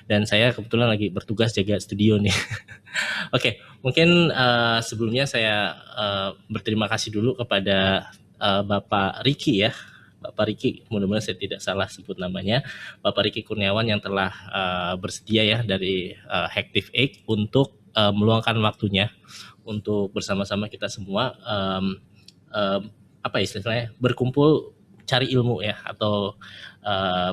dan saya kebetulan lagi bertugas jaga studio nih. Oke, mungkin sebelumnya saya berterima kasih dulu kepada Bapak Riki ya. Bapak Riki, mudah-mudahan saya tidak salah sebut namanya, Bapak Riki Kurniawan yang telah bersedia ya dari Hactive 8 untuk meluangkan waktunya untuk bersama-sama kita semua apa istilahnya berkumpul cari ilmu ya atau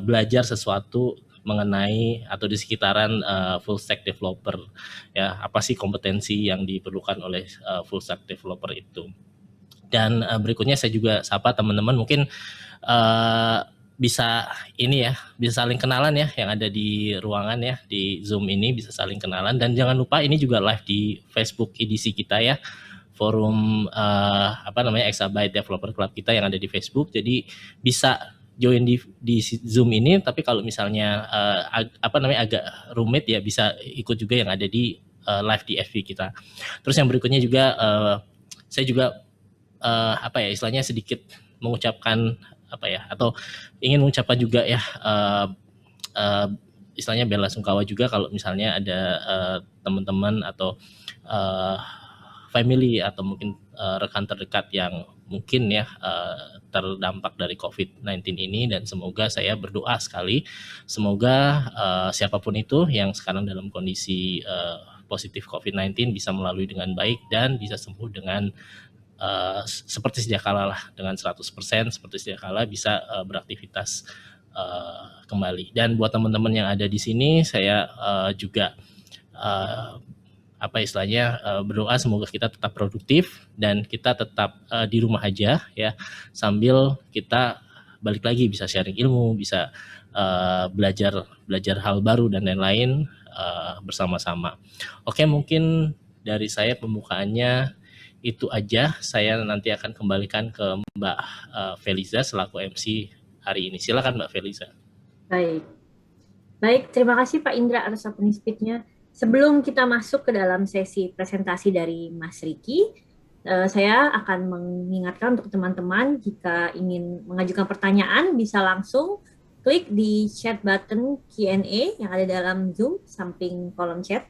belajar sesuatu mengenai atau di sekitaran full stack developer ya, apa sih kompetensi yang diperlukan oleh full stack developer itu. Dan berikutnya saya juga sapa teman-teman mungkin bisa ini ya, bisa saling kenalan ya yang ada di ruangan ya, di Zoom ini bisa saling kenalan, dan jangan lupa ini juga live di Facebook edisi kita ya, forum apa namanya Exabyte Developer Club kita yang ada di Facebook. Jadi bisa join di Zoom ini, tapi kalau misalnya apa namanya agak rumit ya bisa ikut juga yang ada di live di FB kita. Terus yang berikutnya juga saya juga apa ya istilahnya sedikit mengucapkan apa ya atau ingin mengucapkan juga ya istilahnya bela sungkawa juga kalau misalnya ada teman-teman atau family atau mungkin rekan terdekat yang mungkin ya terdampak dari COVID-19 ini, dan semoga saya berdoa sekali semoga siapapun itu yang sekarang dalam kondisi positif COVID-19 bisa melalui dengan baik dan bisa sembuh dengan seperti sedia kala lah, dengan 100% seperti sedia kala bisa beraktivitas kembali. Dan buat teman-teman yang ada di sini, saya juga apa istilahnya berdoa semoga kita tetap produktif dan kita tetap di rumah aja ya, sambil kita balik lagi bisa sharing ilmu, bisa belajar hal baru dan lain-lain bersama-sama. Oke, mungkin dari saya pembukaannya itu aja. Saya nanti akan kembalikan ke Mbak Feliza selaku MC hari ini. Silakan Mbak Feliza. Baik, baik. Terima kasih Pak Indra atas opening speech-nya. Sebelum kita masuk ke dalam sesi presentasi dari Mas Riki, saya akan mengingatkan untuk teman-teman jika ingin mengajukan pertanyaan bisa langsung klik di chat button Q&A yang ada dalam Zoom samping kolom chat.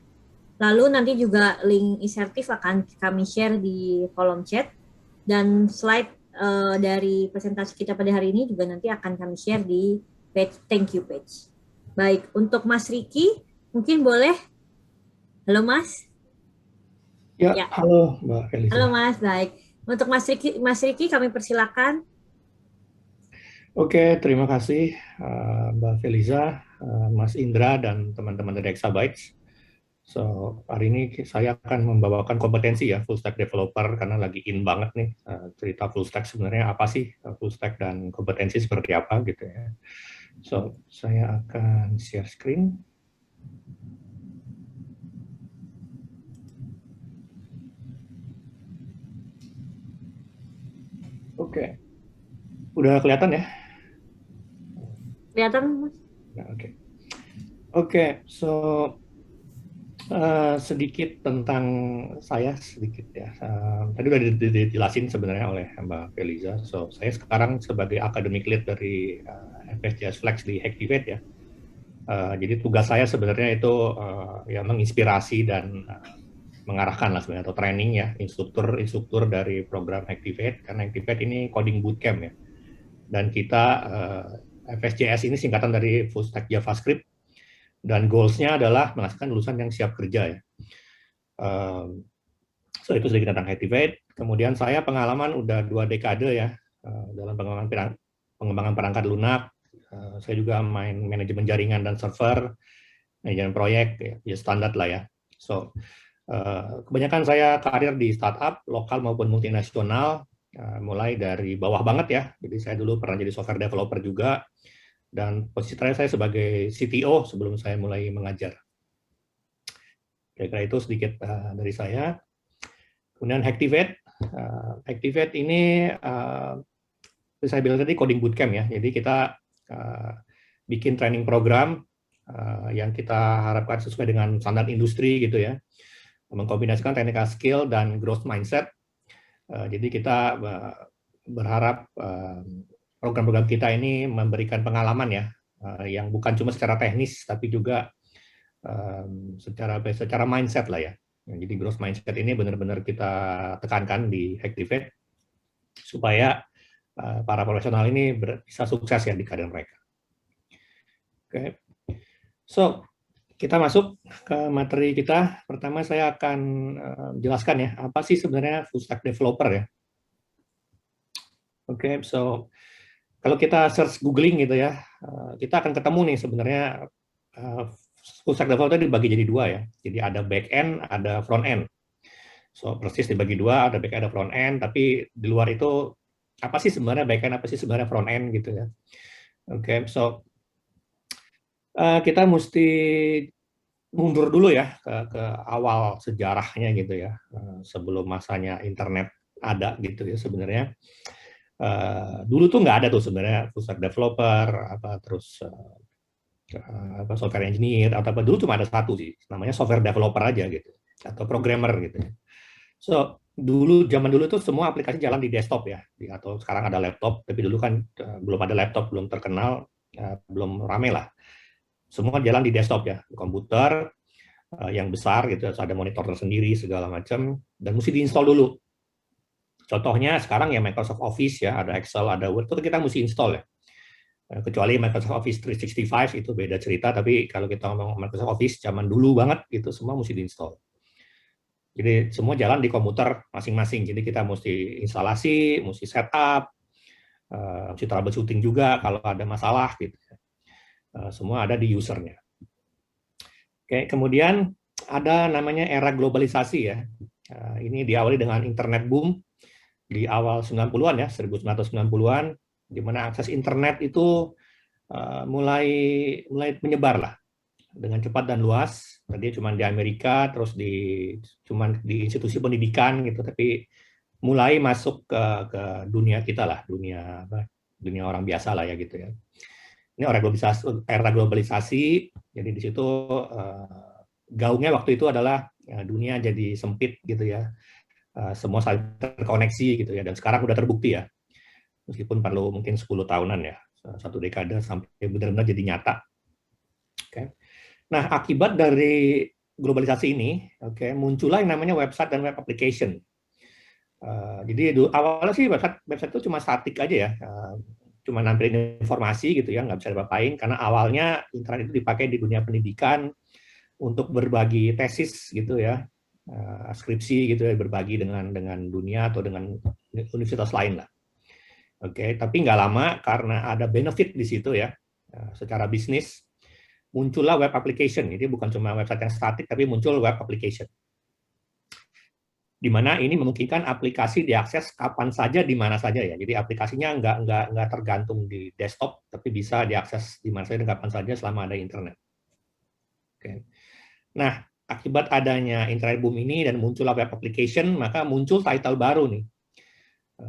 Lalu nanti juga link insertif akan kami share di kolom chat, dan slide dari presentasi kita pada hari ini juga nanti akan kami share di page thank you page. Baik, untuk Mas Riki mungkin boleh. Halo Mas. Ya, halo Mbak Feliza. Halo Mas, baik. Untuk Mas Riki kami persilakan. Oke, terima kasih Mbak Feliza, Mas Indra, dan teman-teman dari Exabytes. So, hari ini saya akan membawakan kompetensi ya full stack developer karena lagi in banget nih cerita full stack sebenarnya apa sih full stack dan kompetensi seperti apa gitu ya. So, saya akan share screen. Oke. Udah kelihatan ya? Kelihatan Mas? Nah, Oke, so sedikit tentang saya sedikit ya. Tadi udah dijelasin sebenarnya oleh Mbak Feliza. So, saya sekarang sebagai academic lead dari FSJS Flex di Hactivate ya. Jadi tugas saya sebenarnya itu ya menginspirasi dan mengarahkan lah sebenarnya, atau training ya, instruktur dari program Hactivate, karena Hactivate ini coding bootcamp ya. Dan kita FSJS ini singkatan dari Full Stack JavaScript, dan goals-nya adalah menghasilkan lulusan yang siap kerja ya. So itu sedikit tentang Hactivate. Kemudian saya pengalaman udah 2 dekade ya dalam pengembangan perangkat lunak. Saya juga main manajemen jaringan dan server, manajemen proyek, ya standar lah ya. So kebanyakan saya karir di startup lokal maupun multinasional, mulai dari bawah banget ya. Jadi saya dulu pernah jadi software developer juga, dan posisi terakhir saya sebagai CTO sebelum saya mulai mengajar. Kira-kira itu sedikit dari saya. Kemudian Hactivate. Hactivate ini saya bilang tadi coding bootcamp ya. Jadi kita bikin training program yang kita harapkan sesuai dengan standar industri gitu ya. Mengkombinasikan technical skill dan growth mindset. Jadi kita berharap program-program kita ini memberikan pengalaman ya, yang bukan cuma secara teknis, tapi juga secara mindset lah ya. Jadi growth mindset ini benar-benar kita tekankan di Hacktivate supaya para profesional ini bisa sukses ya di karir mereka. Oke, so kita masuk ke materi kita. Pertama saya akan jelaskan ya, apa sih sebenarnya full stack developer ya. Oke, so kalau kita search googling gitu ya, kita akan ketemu nih sebenarnya full stack developer dibagi jadi dua ya. Jadi ada back end, ada front end. So persis dibagi dua, ada back end, ada front end. Tapi di luar itu apa sih sebenarnya back end, apa sih sebenarnya front end gitu ya. Oke, so kita mesti mundur dulu ya ke awal sejarahnya gitu ya, sebelum masanya internet ada gitu ya sebenarnya. Dulu tuh nggak ada tuh sebenarnya full stack developer, terus software engineer atau apa, dulu cuma ada satu sih, namanya software developer aja gitu, atau programmer gitu. So zaman dulu tuh semua aplikasi jalan di desktop ya, atau sekarang ada laptop, tapi dulu kan belum ada laptop, belum terkenal, belum rame lah. Semua jalan di desktop ya, komputer yang besar gitu, ada monitor tersendiri segala macam, dan mesti diinstal dulu. Contohnya sekarang ya Microsoft Office ya, ada Excel, ada Word, itu kita mesti install ya. Kecuali Microsoft Office 365 itu beda cerita, tapi kalau kita ngomong Microsoft Office zaman dulu banget itu semua mesti diinstal. Jadi semua jalan di komputer masing-masing. Jadi kita mesti instalasi, mesti setup, mesti troubleshooting juga kalau ada masalah gitu. Semua ada di usernya. Oke, kemudian ada namanya era globalisasi ya. Ini diawali dengan internet boom di awal 90-an ya, 1990-an, di mana akses internet itu mulai menyebar lah dengan cepat dan luas. Tadi cuma di Amerika, terus cuma di institusi pendidikan gitu, tapi mulai masuk ke dunia kita lah, dunia orang biasa lah ya gitu ya. Ini era globalisasi. Jadi di situ gaungnya waktu itu adalah dunia jadi sempit gitu ya. Semua saling terkoneksi gitu ya, dan sekarang udah terbukti ya, meskipun perlu mungkin 10 tahunan ya, 1 dekade sampai benar-benar jadi nyata. Oke. Nah, akibat dari globalisasi ini, muncullah yang namanya website dan web application. Jadi awalnya sih website itu cuma statik aja ya, cuma nampilin informasi gitu ya, nggak bisa diapa-apain, karena awalnya internet itu dipakai di dunia pendidikan untuk berbagi tesis gitu ya, skripsi gitu ya, berbagi dengan dunia atau dengan universitas lain lah. Oke, tapi nggak lama karena ada benefit di situ ya, secara bisnis, muncullah web application. Jadi bukan cuma website yang statik, tapi muncul web application, di mana ini memungkinkan aplikasi diakses kapan saja, di mana saja ya. Jadi aplikasinya nggak tergantung di desktop, tapi bisa diakses di mana saja dan kapan saja selama ada internet. Oke. Nah, akibat adanya internet boom ini dan muncullah web application, maka muncul title baru nih,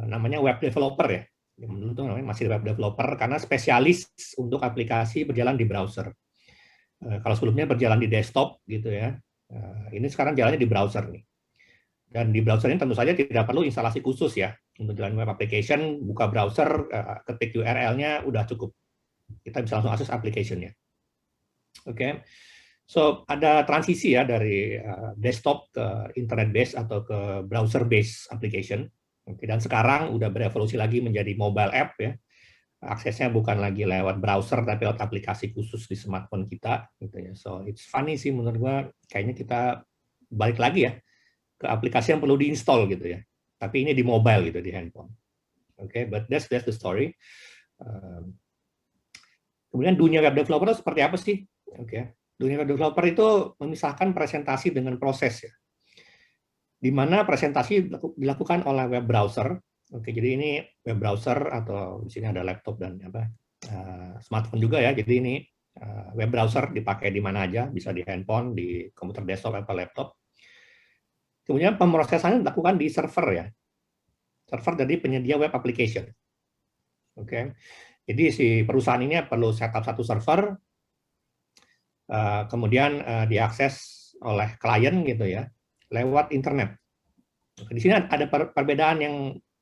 namanya web developer ya. Dulu tuh namanya masih web developer karena spesialis untuk aplikasi berjalan di browser. Kalau sebelumnya berjalan di desktop gitu ya, ini sekarang jalannya di browser nih. Dan di browser ini tentu saja tidak perlu instalasi khusus ya untuk jalan web application. Buka browser, ketik URL-nya udah cukup. Kita bisa langsung akses application-nya. Oke. So ada transisi ya dari desktop ke internet based atau ke browser based application. Dan sekarang udah berevolusi lagi menjadi mobile app ya. Aksesnya bukan lagi lewat browser tapi lewat aplikasi khusus di smartphone kita gitu ya. So it's funny sih menurut gua, kayaknya kita balik lagi ya ke aplikasi yang perlu diinstal gitu ya. Tapi ini di mobile gitu, di handphone. Oke, but that's the story. Kemudian dunia web developer itu seperti apa sih? Oke. Dunia web developer itu memisahkan presentasi dengan proses ya. Di mana presentasi dilakukan oleh web browser. Oke, jadi ini web browser, atau di sini ada laptop dan smartphone juga ya. Jadi ini web browser dipakai di mana aja, bisa di handphone, di komputer desktop atau laptop. Kemudian pemrosesannya dilakukan di server ya. Server dari penyedia web application. Oke. Jadi si perusahaan ini perlu setup satu server, kemudian diakses oleh klien gitu ya, lewat internet. Di sini ada perbedaan yang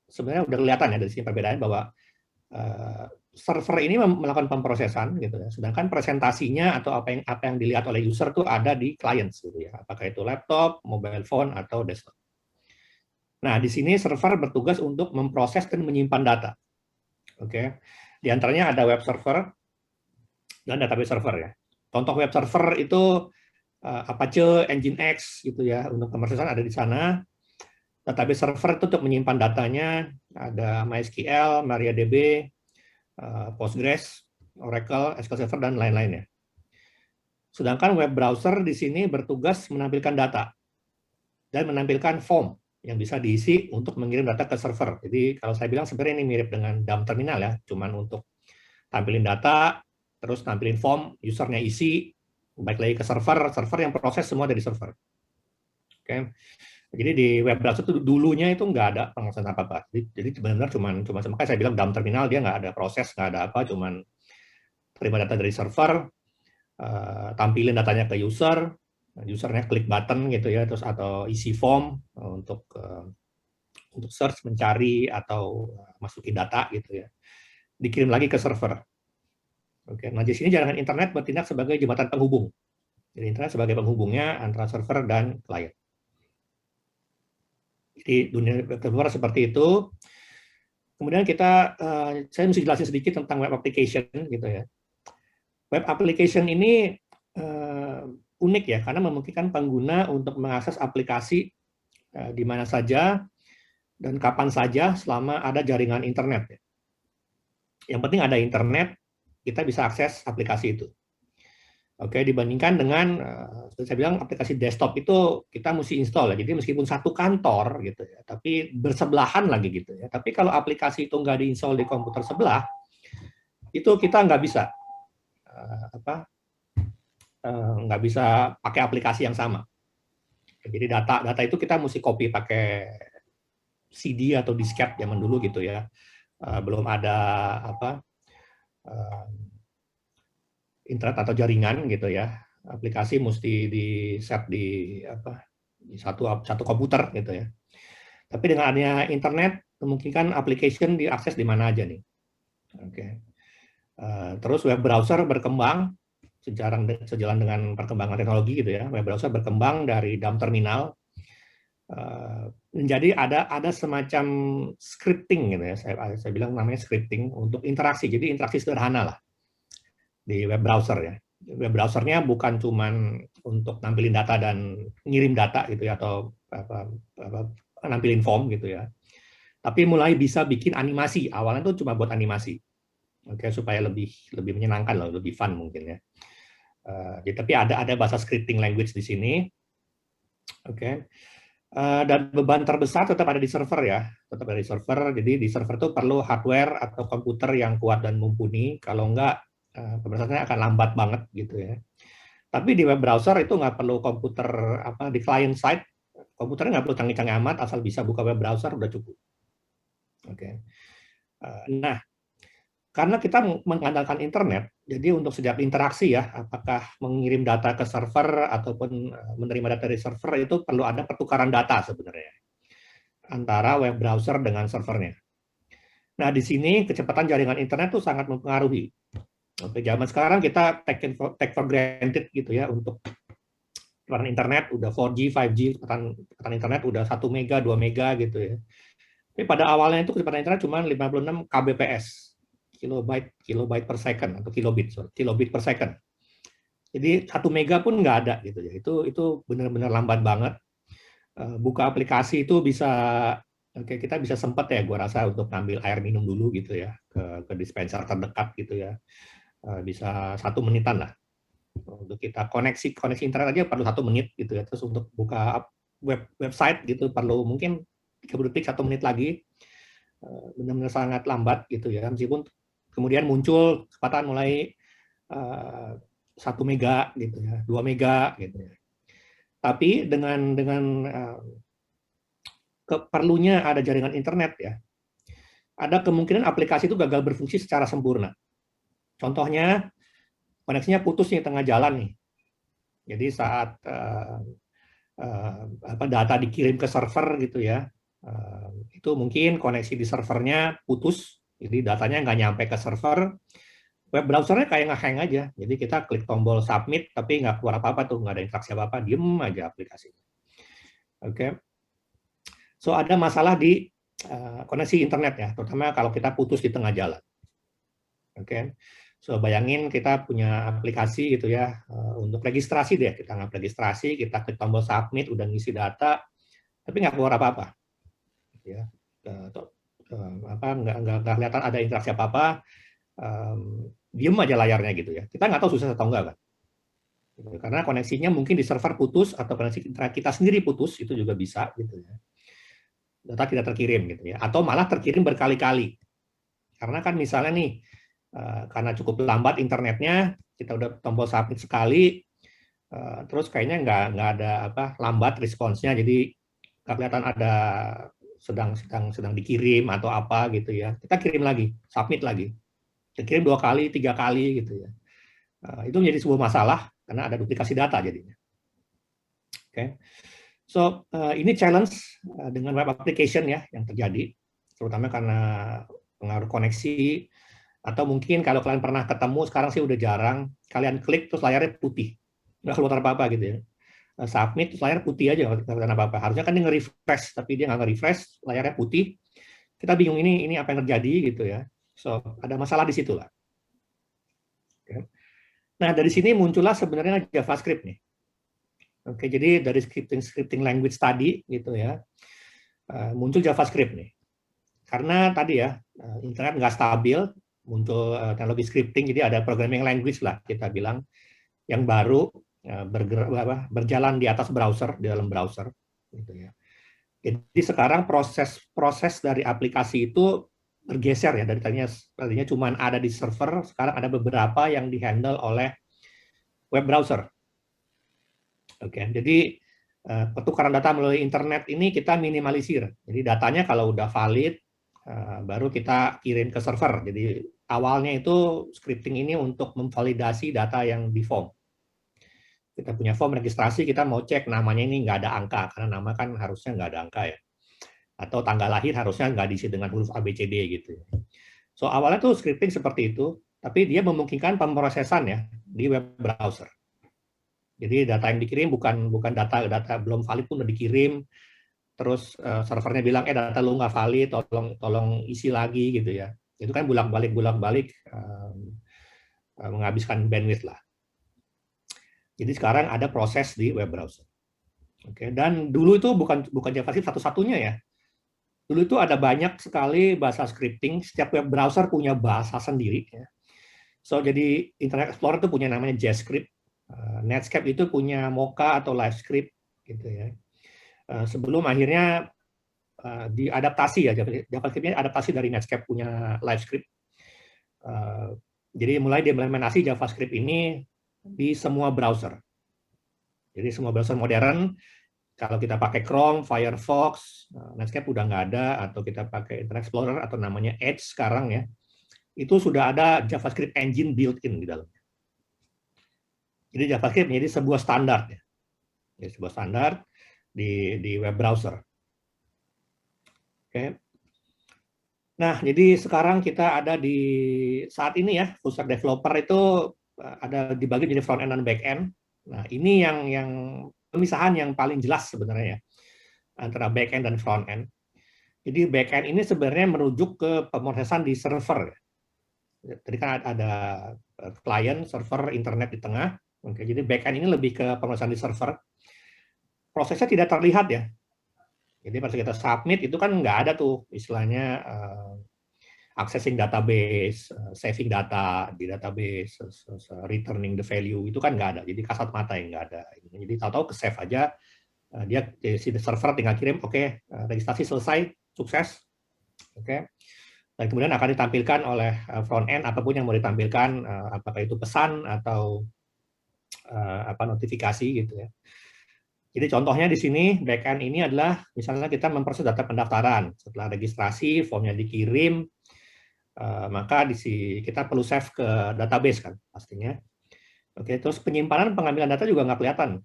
sebenarnya udah kelihatan ya, dari sini perbedaan bahwa server ini melakukan pemrosesan gitu ya. Sedangkan presentasinya atau apa yang dilihat oleh user tuh ada di client gitu ya. Apakah itu laptop, mobile phone atau desktop. Nah, di sini server bertugas untuk memproses dan menyimpan data. Oke. Di antaranya ada web server dan database server ya. Contoh web server itu Apache, Nginx gitu ya. Untuk pemrosesan ada di sana. Database server itu untuk menyimpan datanya ada MySQL, MariaDB, Postgres, Oracle, SQL Server, dan lain-lainnya. Sedangkan web browser di sini bertugas menampilkan data dan menampilkan form yang bisa diisi untuk mengirim data ke server. Jadi kalau saya bilang sebenarnya ini mirip dengan dump terminal ya, cuman untuk tampilin data, terus tampilin form, usernya isi, baik lagi ke server, server yang proses semua dari server. Oke. Jadi di web browser itu dulunya itu nggak ada pengaksesan apa-apa. Jadi benar-benar cuma makanya saya bilang dump terminal, dia nggak ada proses, nggak ada apa, cuman terima data dari server, tampilin datanya ke user, usernya klik button gitu ya, terus atau isi form untuk search, mencari atau masukin data gitu ya, dikirim lagi ke server. Oke, nah di sini jaringan internet bertindak sebagai jembatan penghubung. Jadi internet sebagai penghubungnya antara server dan klien. Jadi dunia web server seperti itu. Kemudian saya mesti jelasin sedikit tentang web application gitu ya. Web application ini unik ya, karena memungkinkan pengguna untuk mengakses aplikasi di mana saja dan kapan saja selama ada jaringan internet. Yang penting ada internet, kita bisa akses aplikasi itu. Oke, dibandingkan dengan seperti saya bilang aplikasi desktop itu kita mesti install ya. Jadi meskipun satu kantor gitu ya, tapi bersebelahan lagi gitu ya. Tapi kalau aplikasi itu nggak diinstal di komputer sebelah, itu kita nggak bisa nggak bisa pakai aplikasi yang sama. Jadi data itu kita mesti copy pakai CD atau disket zaman dulu gitu ya. Belum ada internet atau jaringan gitu ya. Aplikasi mesti di set di satu komputer gitu ya. Tapi dengan adanya internet memungkinkan application diakses di mana aja nih. Oke. Terus web browser berkembang sejalan dengan perkembangan teknologi gitu ya. Web browser berkembang dari dump terminal menjadi ada semacam scripting gitu ya. Saya bilang namanya scripting untuk interaksi. Jadi interaksi sederhana lah di web browser ya. Web browsernya bukan cuman untuk nampilin data dan ngirim data gitu ya, atau nampilin form gitu ya. Tapi mulai bisa bikin animasi. Awalnya tuh cuma buat animasi. Oke, supaya lebih menyenangkan lah, lebih fun mungkin ya. Tapi ada bahasa scripting language di sini. Oke. Dan beban terbesar tetap ada di server ya, tetap ada di server. Jadi di server itu perlu hardware atau komputer yang kuat dan mumpuni. Kalau enggak, pemrosesannya akan lambat banget gitu ya. Tapi di web browser itu nggak perlu komputer di client side, komputernya nggak perlu canggih-canggih amat, asal bisa buka web browser udah cukup. Oke. Nah, karena kita mengandalkan internet, jadi untuk setiap interaksi ya, apakah mengirim data ke server ataupun menerima data dari server, itu perlu ada pertukaran data sebenarnya antara web browser dengan servernya. Nah, di sini kecepatan jaringan internet itu sangat mempengaruhi. Oke, zaman sekarang kita take for granted gitu ya, untuk kecepatan internet udah 4G, 5G, kecepatan internet udah 1 mega, 2 mega gitu ya. Tapi pada awalnya itu kecepatan internet cuma 56 kbps. Kilobyte per second atau kilobit per second. Jadi 1 mega pun nggak ada gitu ya. Itu benar-benar lambat banget. Buka aplikasi itu kita bisa sempat ya, gua rasa, untuk ngambil air minum dulu gitu ya, ke dispenser terdekat gitu ya. Bisa 1 menitan lah. Untuk kita koneksi internet aja perlu 1 menit gitu ya. Terus untuk buka website gitu perlu mungkin 30 detik, 1 menit lagi. Benar-benar sangat lambat gitu ya. Meskipun kemudian muncul kecepatan mulai 1 mega gitu ya, 2 mega gitu ya. Tapi dengan perlunya ada jaringan internet ya, ada kemungkinan aplikasi itu gagal berfungsi secara sempurna. Contohnya koneksinya putus nih tengah jalan nih. Jadi saat data dikirim ke server gitu ya, itu mungkin koneksi di servernya putus Jadi datanya nggak nyampe ke server, web browsernya kayak nge-hang aja. Jadi kita klik tombol submit, tapi nggak keluar apa-apa tuh, nggak ada interaksi apa-apa, diem aja aplikasinya. Oke, so ada masalah di koneksi internet ya, terutama kalau kita putus di tengah jalan. Oke, so bayangin kita punya aplikasi gitu ya, untuk registrasi deh, kita nggak registrasi, kita klik tombol submit, udah ngisi data, tapi nggak keluar apa-apa. Ya, nggak kelihatan ada interaksi apa-apa, diem aja layarnya gitu ya. Kita nggak tahu sukses atau enggak kan. Karena koneksinya mungkin di server putus atau koneksi internet kita sendiri putus, itu juga bisa gitu ya. Data tidak terkirim gitu ya. Atau malah terkirim berkali-kali. Karena kan misalnya nih, karena cukup lambat internetnya, kita udah tombol submit sekali, terus kayaknya nggak ada lambat responsnya, jadi nggak kelihatan ada sedang dikirim atau apa gitu ya. Kita kirim lagi, submit lagi. Kirim 2 kali, 3 kali gitu ya. Itu menjadi sebuah masalah karena ada duplikasi data jadinya. Oke. So, ini challenge dengan web application ya yang terjadi, terutama karena pengaruh koneksi, atau mungkin kalau kalian pernah ketemu, sekarang sih udah jarang, kalian klik terus layarnya putih, nggak keluar apa-apa gitu ya. Submit terus layar putih aja, nggak keluar apa-apa. Harusnya kan dia nge-refresh, tapi dia nggak nge-refresh, layarnya putih. Kita bingung ini apa yang terjadi gitu ya. So, ada masalah di situ lah. Nah, dari sini muncullah sebenarnya JavaScript nih. Oke, jadi dari scripting language tadi gitu ya, muncul JavaScript nih. Karena tadi ya, internet nggak stabil, muncul teknologi scripting, jadi ada programming language lah kita bilang, yang baru berjalan di atas browser, di dalam browser. Gitu ya. Jadi sekarang proses dari aplikasi itu bergeser ya, dari tadinya cuma ada di server, sekarang ada beberapa yang dihandle oleh web browser. Oke, jadi pertukaran data melalui internet ini kita minimalisir. Jadi datanya kalau udah valid, baru kita kirim ke server. Jadi awalnya itu scripting ini untuk memvalidasi data yang di form. Kita punya form registrasi, kita mau cek namanya ini nggak ada angka, karena nama kan harusnya nggak ada angka ya. Atau tanggal lahir harusnya nggak diisi dengan huruf ABCD gitu. So awalnya tuh scripting seperti itu, tapi dia memungkinkan pemrosesan ya di web browser. Jadi data yang dikirim bukan data belum valid pun udah dikirim, terus servernya bilang data lu nggak valid, tolong isi lagi gitu ya. Itu kan bolak-balik menghabiskan bandwidth lah. Jadi sekarang ada proses di web browser. Oke, dan dulu itu bukan JavaScript satu-satunya ya. Dulu itu ada banyak sekali bahasa scripting, setiap web browser punya bahasa sendiri ya. So jadi Internet Explorer itu punya namanya JavaScript, Netscape itu punya Mocha atau LiveScript gitu ya. Sebelum akhirnya diadaptasi ya, JavaScript-nya adaptasi dari Netscape punya LiveScript. Jadi mulai diimplementasi JavaScript ini di semua browser. Jadi semua browser modern, kalau kita pakai Chrome, Firefox, Netscape udah nggak ada, atau kita pakai Internet Explorer atau namanya Edge sekarang ya, itu sudah ada JavaScript engine built-in di dalamnya. Jadi JavaScript menjadi sebuah standar ya. Jadi sebuah standar di web browser. Oke. Nah, jadi sekarang kita ada di saat ini ya, full stack developer itu ada dibagi jadi front end dan back end. Nah, ini yang pemisahan yang paling jelas sebenarnya ya, antara back end dan front end. Jadi back end ini sebenarnya merujuk ke pemrosesan di server. Tadi kan ada client, server, internet di tengah. Oke, jadi back end ini lebih ke pemrosesan di server. Prosesnya tidak terlihat ya. Jadi pas kita submit itu kan nggak ada tuh istilahnya accessing database, saving data di database, returning the value, itu kan nggak ada. Jadi kasat mata yang nggak ada. Jadi tahu-tahu ke save aja, dia si server tinggal kirim, oke, registrasi selesai, sukses, oke. Dan kemudian akan ditampilkan oleh front end apapun yang mau ditampilkan, apakah itu pesan atau notifikasi gitu ya. Jadi contohnya di sini backend ini adalah misalnya kita memproses data pendaftaran. Setelah registrasi, formnya dikirim, maka kita perlu save ke database kan pastinya. Oke, terus penyimpanan pengambilan data juga nggak kelihatan.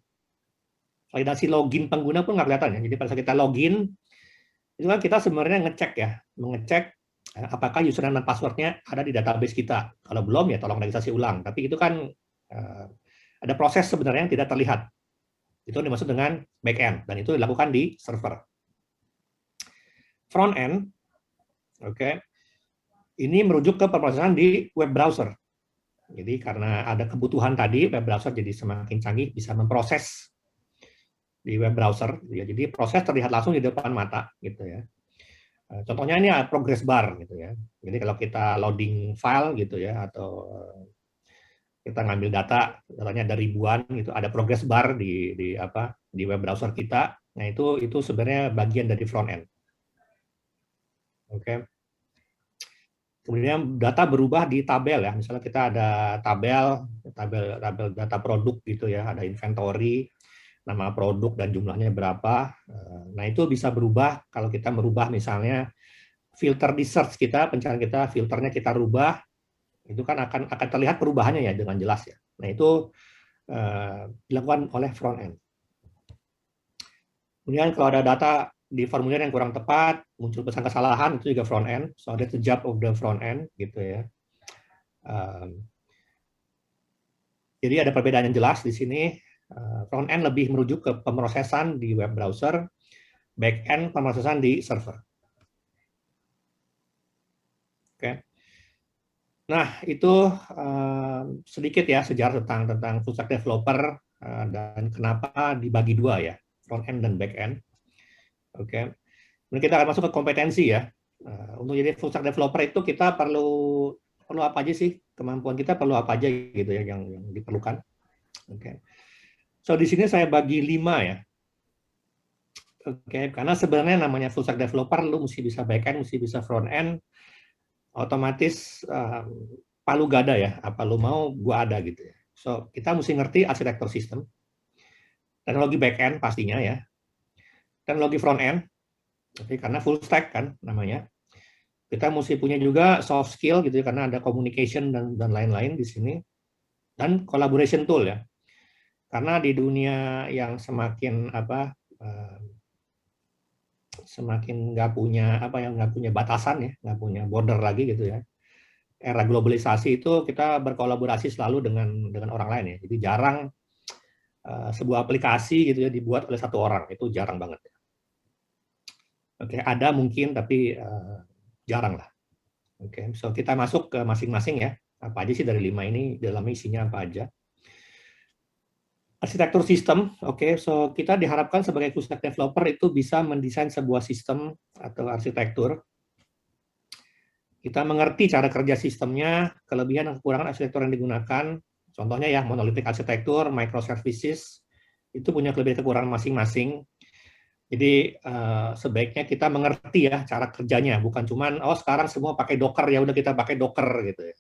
Validasi login pengguna pun nggak kelihatan ya. Jadi pada saat kita login, itu kan kita sebenarnya mengecek apakah username dan passwordnya ada di database kita. Kalau belum, ya tolong registrasi ulang. Tapi itu kan ada proses sebenarnya yang tidak terlihat. Itu dimaksud dengan back-end, dan itu dilakukan di server. Front-end, oke, ini merujuk ke pemrosesan di web browser. Jadi karena ada kebutuhan tadi, web browser jadi semakin canggih, bisa memproses di web browser. Ya. Jadi proses terlihat langsung di depan mata, gitu ya. Contohnya ini progress bar gitu ya. Jadi kalau kita loading file gitu ya, atau kita ngambil datanya ada ribuan gitu, ada progress bar di web browser kita. Nah itu sebenarnya bagian dari front end. Oke. Kemudian data berubah di tabel ya. Misalnya kita ada tabel data produk gitu ya, ada inventory, nama produk dan jumlahnya berapa. Nah, itu bisa berubah kalau kita merubah misalnya filter di search kita, pencarian kita, filternya kita rubah, itu kan akan terlihat perubahannya ya dengan jelas ya. Nah, itu dilakukan oleh front end. Kemudian kalau ada data di formulir yang kurang tepat, muncul pesan kesalahan, itu juga front end. So that's the job of the front end gitu ya. Jadi ada perbedaan yang jelas di sini. Front end lebih merujuk ke pemrosesan di web browser, back end pemrosesan di server. Oke. Nah, itu sedikit ya sejarah tentang full stack developer dan kenapa dibagi dua ya, front end dan back end. Oke. Kemudian kita akan masuk ke kompetensi ya. Untuk jadi full stack developer itu kita perlu apa aja sih? Kemampuan kita perlu apa aja gitu ya yang diperlukan. Oke. So di sini saya bagi 5 ya. Oke, karena sebenarnya namanya full stack developer, lu mesti bisa back end, mesti bisa front end, otomatis palu gada ya, apa lu mau, gua ada gitu ya. So kita mesti ngerti arsitektur sistem, teknologi back end pastinya ya, teknologi front end, oke, karena full stack kan namanya. Kita mesti punya juga soft skill gitu ya, karena ada communication dan lain-lain di sini, dan collaboration tool ya. Karena di dunia yang semakin semakin nggak punya batasan ya, nggak punya border lagi gitu ya. Era globalisasi itu kita berkolaborasi selalu dengan orang lain ya. Jadi jarang sebuah aplikasi gitu ya dibuat oleh satu orang, itu jarang banget. Oke, ada mungkin tapi jarang lah. Oke, so kita masuk ke masing-masing ya. Apa aja sih dari 5 ini, dalamnya isinya apa aja. Arsitektur sistem, oke, so kita diharapkan sebagai full stack developer itu bisa mendesain sebuah sistem atau arsitektur. Kita mengerti cara kerja sistemnya, kelebihan dan kekurangan arsitektur yang digunakan. Contohnya ya, monolithic arsitektur, microservices, itu punya kelebihan kekurangan masing-masing. Jadi sebaiknya kita mengerti ya cara kerjanya, bukan cuman sekarang semua pakai Docker, ya udah kita pakai Docker gitu ya.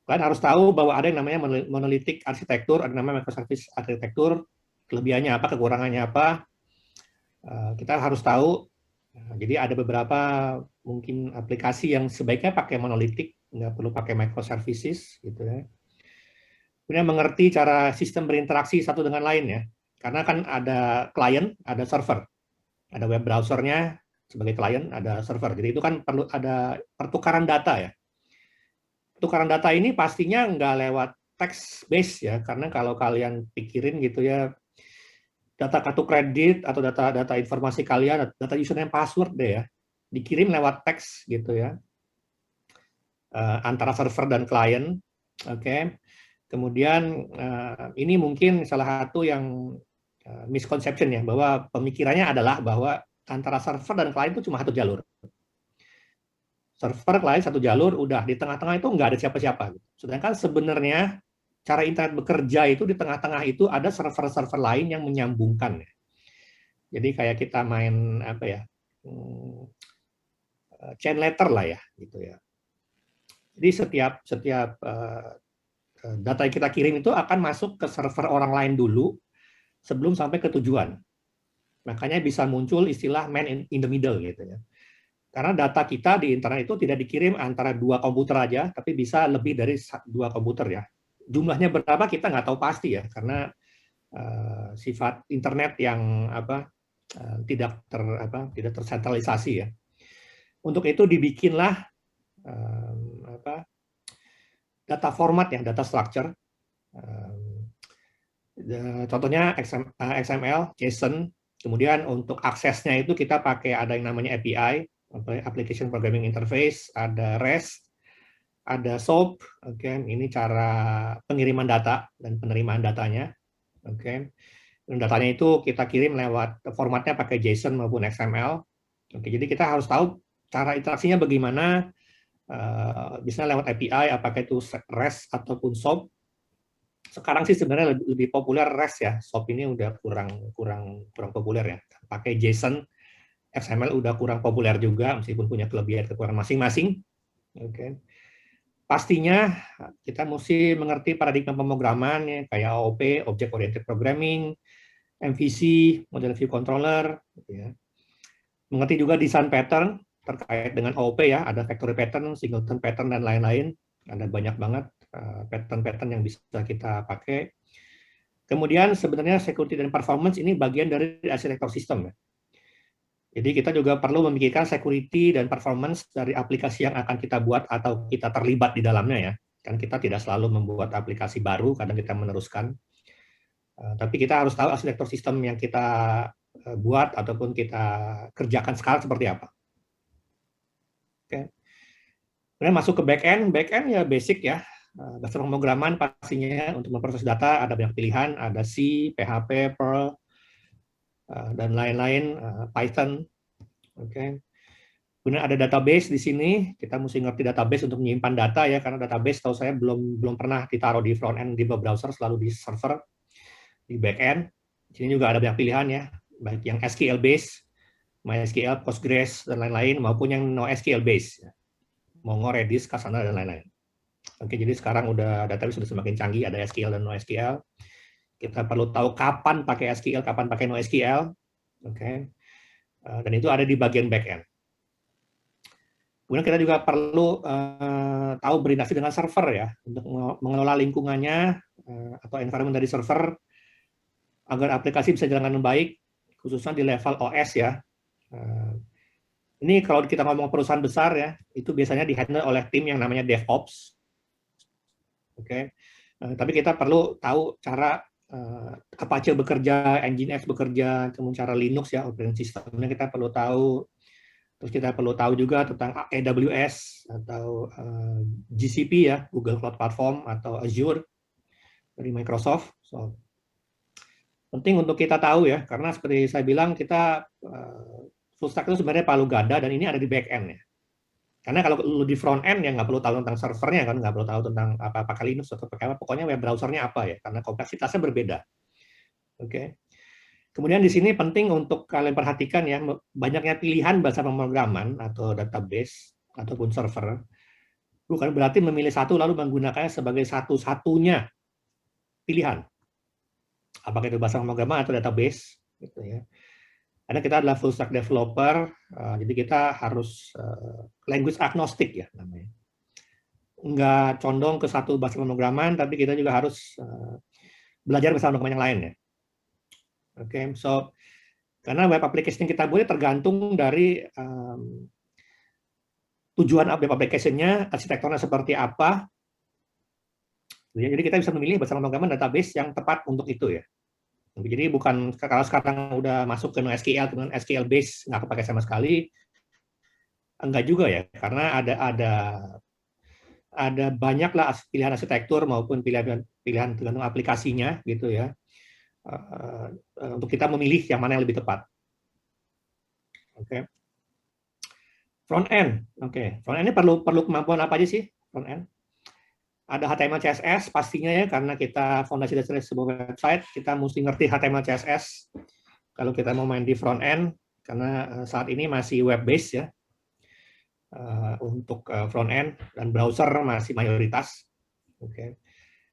Kalian harus tahu bahwa ada yang namanya monolithic arsitektur, ada yang namanya microservice arsitektur, kelebihannya apa, kekurangannya apa, kita harus tahu. Jadi ada beberapa mungkin aplikasi yang sebaiknya pakai monolithic, nggak perlu pakai microservices gitu ya. Kemudian mengerti cara sistem berinteraksi satu dengan lain ya, karena kan ada client, ada server, ada web browsernya sebagai client, ada server. Jadi itu kan perlu ada pertukaran data ya. Pertukaran data ini pastinya nggak lewat text base ya, karena kalau kalian pikirin gitu ya, data kartu kredit atau data informasi kalian, data username password deh ya, dikirim lewat teks gitu ya, antara server dan klien. Oke. Kemudian ini mungkin salah satu yang misconception ya, bahwa pemikirannya adalah bahwa antara server dan klien itu cuma satu jalur. Server klien satu jalur, udah di tengah-tengah itu nggak ada siapa-siapa. Sedangkan sebenarnya cara internet bekerja itu di tengah-tengah itu ada server-server lain yang menyambungkan. Jadi kayak kita main apa ya, chain letter lah ya, gitu ya. Jadi setiap data yang kita kirim itu akan masuk ke server orang lain dulu sebelum sampai ke tujuan. Makanya bisa muncul istilah man in the middle gitu ya. Karena data kita di internet itu tidak dikirim antara 2 komputer aja, tapi bisa lebih dari 2 komputer ya. Jumlahnya berapa kita nggak tahu pasti ya, karena sifat internet yang tidak tersentralisasi ya. Untuk itu dibikinlah data format ya, data structure. Contohnya XML, JSON. Kemudian untuk aksesnya itu kita pakai ada yang namanya API, Application Programming Interface, ada REST, ada SOAP. Oke, ini cara pengiriman data dan penerimaan datanya. Oke, dan datanya itu kita kirim lewat formatnya pakai JSON maupun XML. Oke, jadi kita harus tahu cara interaksinya bagaimana. Bisa lewat API, apakah itu REST ataupun SOAP. Sekarang sih sebenarnya lebih populer REST ya. SOAP ini udah kurang populer ya. Pakai JSON, XML udah kurang populer juga meskipun punya kelebihan kekurangan masing-masing. Oke. Pastinya kita mesti mengerti paradigma pemrograman ya, kayak OOP, Object Oriented Programming, MVC, Model View Controller, ya. Mengerti juga design pattern terkait dengan OOP ya, ada factory pattern, singleton pattern dan lain-lain. Ada banyak banget pattern-pattern yang bisa kita pakai. Kemudian sebenarnya security dan performance ini bagian dari arsitektur sistem ya. Jadi kita juga perlu memikirkan security dan performance dari aplikasi yang akan kita buat atau kita terlibat di dalamnya ya. Kan kita tidak selalu membuat aplikasi baru, kadang kita meneruskan. Tapi kita harus tahu arsitektur sistem yang kita buat ataupun kita kerjakan sekarang seperti apa. Oke. Kemudian masuk ke back-end ya basic ya. Bahasa pemrograman pastinya untuk memproses data ada banyak pilihan, ada C, PHP, Perl, dan lain-lain, Python. Oke. Kemudian ada database di sini, kita mesti ngerti database untuk menyimpan data ya, karena database tahu saya belum pernah ditaruh di front end di browser, selalu di server, di back-end. Di sini juga ada banyak pilihan ya, baik yang SQL base, MySQL, Postgres, dan lain-lain, maupun yang NoSQL base. Mongo, Redis, Cassandra, dan lain-lain. Oke, jadi sekarang database sudah semakin canggih, ada SQL dan NoSQL. Kita perlu tahu kapan pakai SQL, kapan pakai NoSQL. Oke. Dan itu ada di bagian back-end. Kemudian kita juga perlu tahu berinteraksi dengan server ya, untuk mengelola lingkungannya atau environment dari server agar aplikasi bisa jalan dengan baik, khususnya di level OS ya. Ini kalau kita ngomong perusahaan besar ya, itu biasanya dihandle oleh tim yang namanya DevOps. Oke. Tapi kita perlu tahu cara Apache bekerja, Nginx bekerja, kemudian cara Linux ya, operating systemnya kita perlu tahu. Terus kita perlu tahu juga tentang AWS atau GCP ya, Google Cloud Platform, atau Azure dari Microsoft. So, penting untuk kita tahu ya, karena seperti saya bilang kita full stack itu sebenarnya palu gada dan ini ada di back end ya. Karena kalau lu di front end ya nggak perlu tahu tentang servernya kan, nggak perlu tahu tentang apa pakai Linux atau pakai apa, pokoknya web browsernya apa ya, karena kompleksitasnya berbeda. Oke. Kemudian di sini penting untuk kalian perhatikan ya, banyaknya pilihan bahasa pemrograman atau database ataupun server bukan berarti memilih satu lalu menggunakannya sebagai satu-satunya pilihan. Apakah itu bahasa pemrograman atau database gitu ya. Karena kita adalah full stack developer, jadi kita harus language agnostic ya namanya. Nggak condong ke satu bahasa pemrograman, tapi kita juga harus belajar bersama dengan yang lain ya. Oke, so karena web application yang kita buat tergantung dari tujuan web application-nya, arsitekturnya seperti apa. Jadi kita bisa memilih bahasa pemrograman database yang tepat untuk itu ya. Jadi bukan kalau sekarang udah masuk ke NoSQL, kemudian SQL base nggak kepakai sama sekali, enggak juga ya, karena ada banyaklah pilihan arsitektur maupun pilihan tergantung aplikasinya gitu ya, untuk kita memilih yang mana yang lebih tepat. Oke. Front end, oke. Front end ini perlu kemampuan apa aja sih front end? Ada HTML CSS pastinya ya, karena kita fondasi dasar sebuah website, kita mesti ngerti HTML CSS kalau kita mau main di front end, karena saat ini masih web based ya untuk front end, dan browser masih mayoritas. Oke.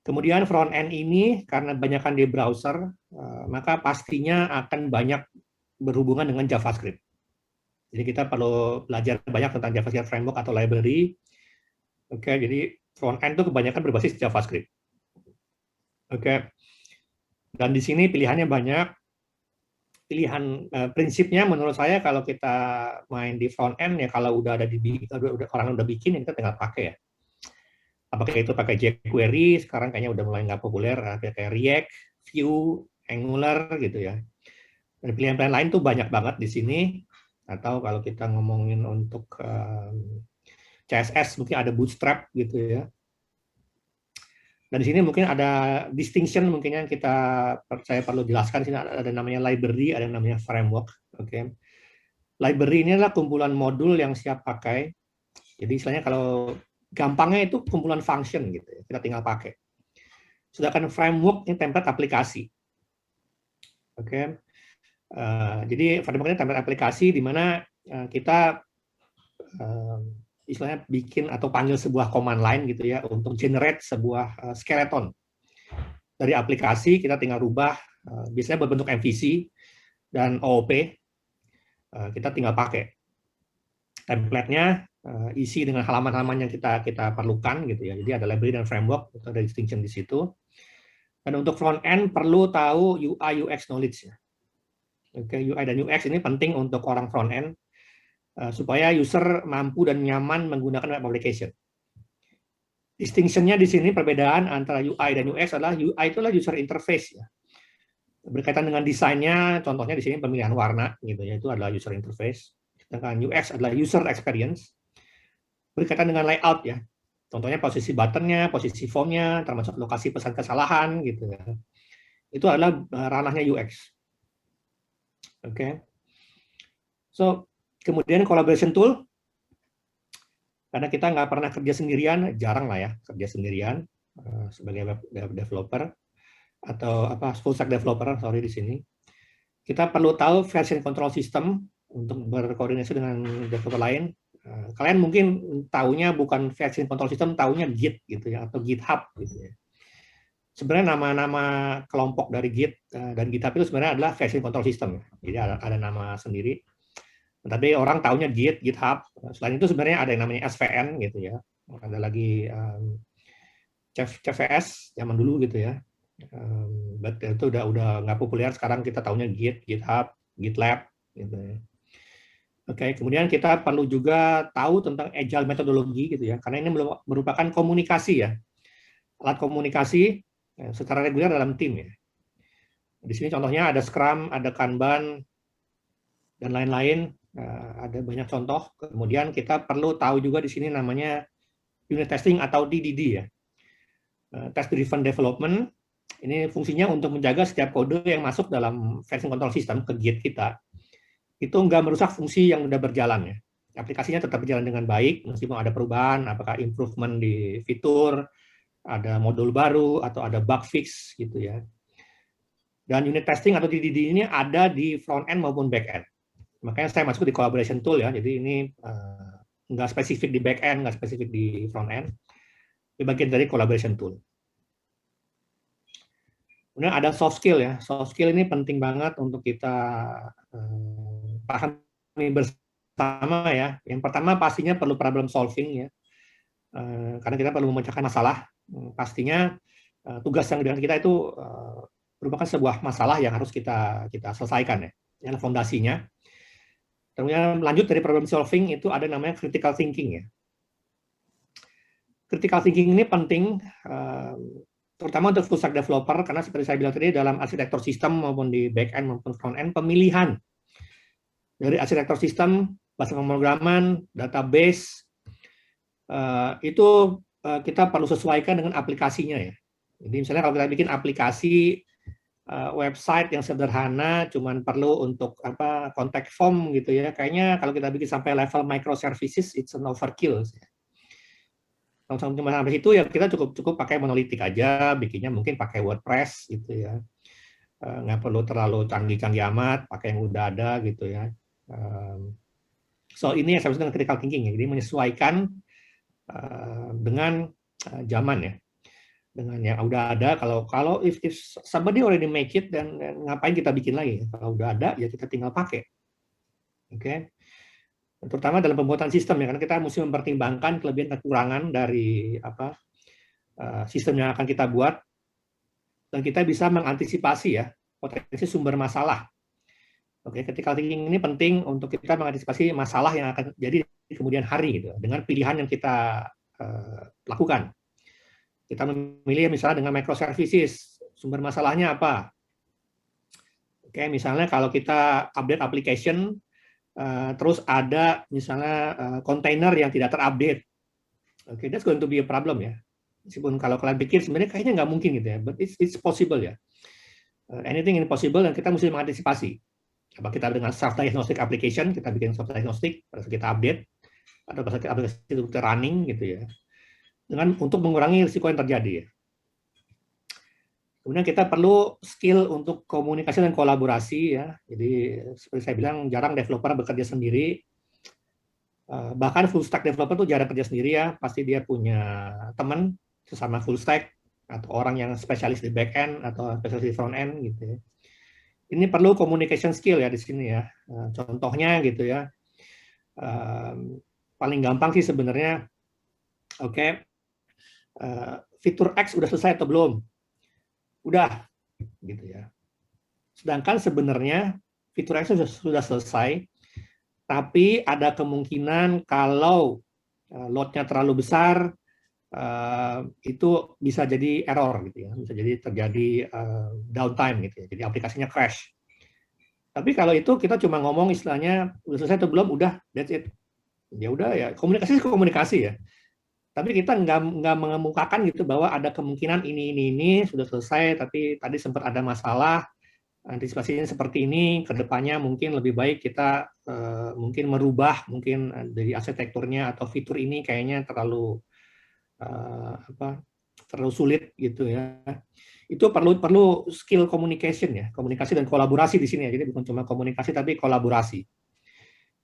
Kemudian front end ini karena banyakkan di browser, maka pastinya akan banyak berhubungan dengan JavaScript. Jadi kita perlu belajar banyak tentang JavaScript framework atau library. Oke, jadi front end itu kebanyakan berbasis pilihan prinsipnya menurut saya kalau kita main di front end ya kalau udah ada orang udah bikin ya kita tinggal pakai ya. Apakah itu pakai jQuery sekarang kayaknya udah mulai nggak populer, kayak React, Vue, Angular gitu ya. Dan pilihan-pilihan lain tuh banyak banget di sini. Atau kalau kita ngomongin untuk CSS mungkin ada Bootstrap gitu ya. Dan di sini mungkin ada distinction mungkin yang saya perlu jelaskan. Di sini ada namanya library, ada yang namanya framework. Oke. Library ini adalah kumpulan modul yang siap pakai. Jadi istilahnya kalau gampangnya itu kumpulan function gitu ya. Kita tinggal pakai. Sedangkan framework ini template aplikasi. Oke. Jadi framework ini template aplikasi di mana kita istilahnya bikin atau panggil sebuah command line gitu ya untuk generate sebuah skeleton dari aplikasi. Kita tinggal rubah biasanya berbentuk MVC dan OOP, kita tinggal pakai template-nya, isi dengan halaman-halaman yang kita perlukan gitu ya. Jadi ada library dan framework, itu ada distinction di situ. Dan untuk front end perlu tahu UI UX knowledge ya. Oke, UI dan UX ini penting untuk orang front end supaya user mampu dan nyaman menggunakan web application. Distinction-nya di sini perbedaan antara UI dan UX adalah UI itu adalah user interface ya. Berkaitan dengan desainnya, contohnya di sini pemilihan warna gitu ya, itu adalah user interface. Sedangkan UX adalah user experience. Berkaitan dengan layout ya. Contohnya posisi button-nya, posisi font-nya, termasuk lokasi pesan kesalahan gitu ya. Itu adalah ranahnya UX. Oke. So, kemudian collaboration tool, karena kita nggak pernah kerja sendirian, jarang lah ya kerja sendirian sebagai web developer atau full stack developer, sorry di sini. Kita perlu tahu version control system untuk berkoordinasi dengan developer lain. Kalian mungkin taunya bukan version control system, taunya Git gitu ya atau GitHub gitu ya. Sebenarnya nama-nama kelompok dari Git dan GitHub itu sebenarnya adalah version control system. Jadi ada nama sendiri. Tapi orang taunya Git, GitHub. Selain itu sebenarnya ada yang namanya SVN gitu ya. Ada lagi CVS zaman dulu gitu ya. But itu udah nggak populer. Sekarang kita taunya Git, GitHub, GitLab gitu ya. Oke, kemudian kita perlu juga tahu tentang agile metodologi gitu ya. Karena ini merupakan komunikasi ya. Alat komunikasi secara reguler dalam tim ya. Di sini contohnya ada Scrum, ada Kanban, dan lain-lain. Ada banyak contoh. Kemudian kita perlu tahu juga di sini namanya unit testing atau TDD ya. Test driven development. Ini fungsinya untuk menjaga setiap kode yang masuk dalam version control system ke Git kita itu nggak merusak fungsi yang sudah berjalan ya. Aplikasinya tetap berjalan dengan baik meskipun ada perubahan, apakah improvement di fitur, ada modul baru atau ada bug fix gitu ya. Dan unit testing atau TDD ini ada di front end maupun back end. Makanya saya masuk di collaboration tool ya. Jadi ini nggak spesifik di back end, nggak spesifik di front end. Ini bagian dari collaboration tool. Kemudian ada soft skill ya. Soft skill ini penting banget untuk kita pahami bersama ya. Yang pertama pastinya perlu problem solving ya. Karena kita perlu memecahkan masalah. Pastinya tugas yang dengan kita itu merupakan sebuah masalah yang harus kita selesaikan ya. Yang fondasinya. Kemudian lanjut dari problem solving itu ada namanya critical thinking ya. Critical thinking ini penting terutama untuk full stack developer karena seperti saya bilang tadi dalam arsitektur sistem maupun di back end maupun front end pemilihan dari arsitektur sistem, bahasa pemrograman, database itu kita perlu sesuaikan dengan aplikasinya ya. Jadi misalnya kalau kita bikin aplikasi website yang sederhana, cuman perlu untuk contact form gitu ya. Kayaknya kalau kita bikin sampai level microservices, it's an overkill. Kalau cuma sampai situ ya kita cukup pakai monolitik aja, bikinnya mungkin pakai WordPress gitu ya. Nggak perlu terlalu canggih-canggih amat, pakai yang udah ada gitu ya. So ini yang saya maksud dengan critical thinking ya. Jadi menyesuaikan dengan zaman ya. Dengan yang udah ada, kalau if somebody already make it, dan ngapain kita bikin lagi? Kalau udah ada, ya kita tinggal pakai. Oke. Terutama dalam pembuatan sistem ya, karena kita mesti mempertimbangkan kelebihan kekurangan dari sistem yang akan kita buat, dan kita bisa mengantisipasi ya potensi sumber masalah Oke, critical thinking ini penting untuk kita mengantisipasi masalah yang akan terjadi di kemudian hari gitu, dengan pilihan yang kita lakukan. Kita memilih misalnya dengan microservices, sumber masalahnya apa? Oke, misalnya kalau kita update application, terus ada misalnya kontainer yang tidak terupdate. Oke, that's going to be a problem ya. Meskipun kalau kalian pikir sebenarnya kayaknya nggak mungkin gitu ya, but it's possible ya. Anything is possible dan kita mesti mengantisipasi. Apa kita dengan self-diagnostic application, kita bikin self-diagnostic, pada saat kita update, atau pada saat aplikasi itu kita running gitu ya. Untuk mengurangi risiko yang terjadi ya. Kemudian kita perlu skill untuk komunikasi dan kolaborasi ya. Jadi seperti saya bilang jarang developer bekerja sendiri. Bahkan full stack developer tuh jarang kerja sendiri ya. Pasti dia punya teman sesama full stack atau orang yang spesialis di back end atau spesialis di front end gitu ya. Ini perlu communication skill ya di sini ya. Contohnya gitu ya. Paling gampang sih sebenarnya. Oke. Fitur X udah selesai atau belum? Udah, gitu ya. Sedangkan sebenarnya fitur X sudah selesai, tapi ada kemungkinan kalau load-nya terlalu besar, itu bisa jadi error gitu ya, bisa jadi terjadi downtime gitu ya, jadi aplikasinya crash. Tapi kalau itu kita cuma ngomong istilahnya udah selesai atau belum, udah, that's it. Ya udah ya, komunikasi ya. Tapi kita nggak mengemukakan gitu bahwa ada kemungkinan ini sudah selesai, tapi tadi sempat ada masalah, antisipasinya seperti ini, kedepannya mungkin lebih baik kita mungkin merubah mungkin dari arsitekturnya atau fitur ini kayaknya terlalu terlalu sulit gitu ya. Itu perlu skill communication ya, komunikasi dan kolaborasi di sini ya. Jadi bukan cuma komunikasi tapi kolaborasi.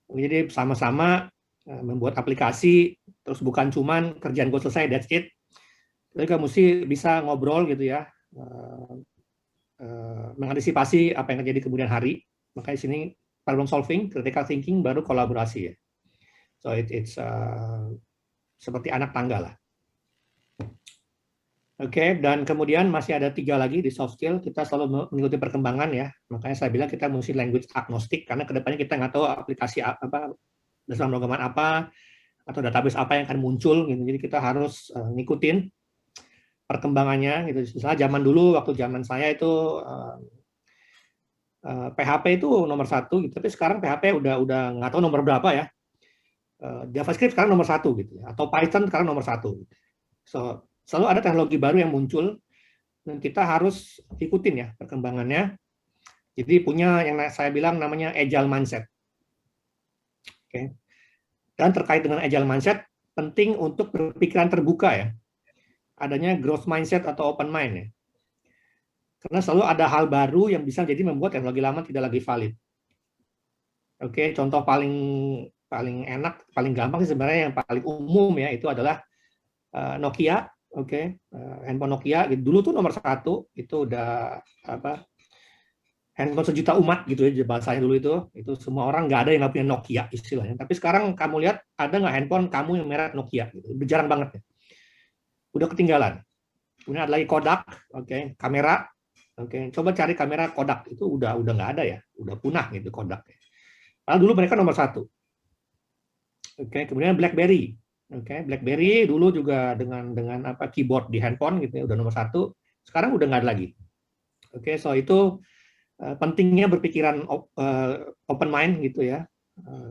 Jadi sama-sama membuat aplikasi, terus bukan cuman kerjaan gue selesai, that's it. Tapi kamu mesti bisa ngobrol gitu ya, mengantisipasi apa yang terjadi kemudian hari. Makanya di sini problem solving, critical thinking, baru kolaborasi ya. So it's seperti anak tangga lah. Oke, dan kemudian masih ada 3 lagi di soft skill. Kita selalu mengikuti perkembangan ya. Makanya saya bilang kita mesti language agnostic, karena kedepannya kita nggak tahu aplikasi apa, dasar pemrograman apa atau database apa yang akan muncul gitu. Jadi kita harus ngikutin perkembangannya gitu. Misalnya zaman dulu waktu zaman saya itu PHP itu nomor 1 gitu. Tapi sekarang PHP udah nggak tahu nomor berapa ya. JavaScript sekarang nomor 1 gitu ya. Atau Python sekarang nomor 1. So selalu ada teknologi baru yang muncul dan kita harus ikutin ya perkembangannya. Jadi punya yang saya bilang namanya agile mindset. Oke. Dan terkait dengan agile mindset, penting untuk berpikiran terbuka ya. Adanya growth mindset atau open mind ya. Karena selalu ada hal baru yang bisa jadi membuat teknologi lama tidak lagi valid. Oke, contoh paling enak, paling gampang sih sebenarnya yang paling umum ya, itu adalah Nokia. Oke, handphone Nokia dulu tuh nomor 1, itu udah handphone sejuta umat gitu ya bahasanya dulu itu semua orang, nggak ada yang nggak punya Nokia istilahnya. Tapi sekarang kamu lihat ada nggak handphone kamu yang merek Nokia gitu, udah jarang banget ya, udah ketinggalan. Kemudian ada lagi Kodak, oke, kamera, oke, coba cari kamera Kodak itu udah nggak ada ya, udah punah gitu Kodak. Padahal dulu mereka nomor 1. Oke, kemudian BlackBerry, oke, BlackBerry dulu juga dengan keyboard di handphone gitu ya, udah nomor 1. Sekarang udah nggak ada lagi. Oke, so itu pentingnya berpikiran open mind gitu ya,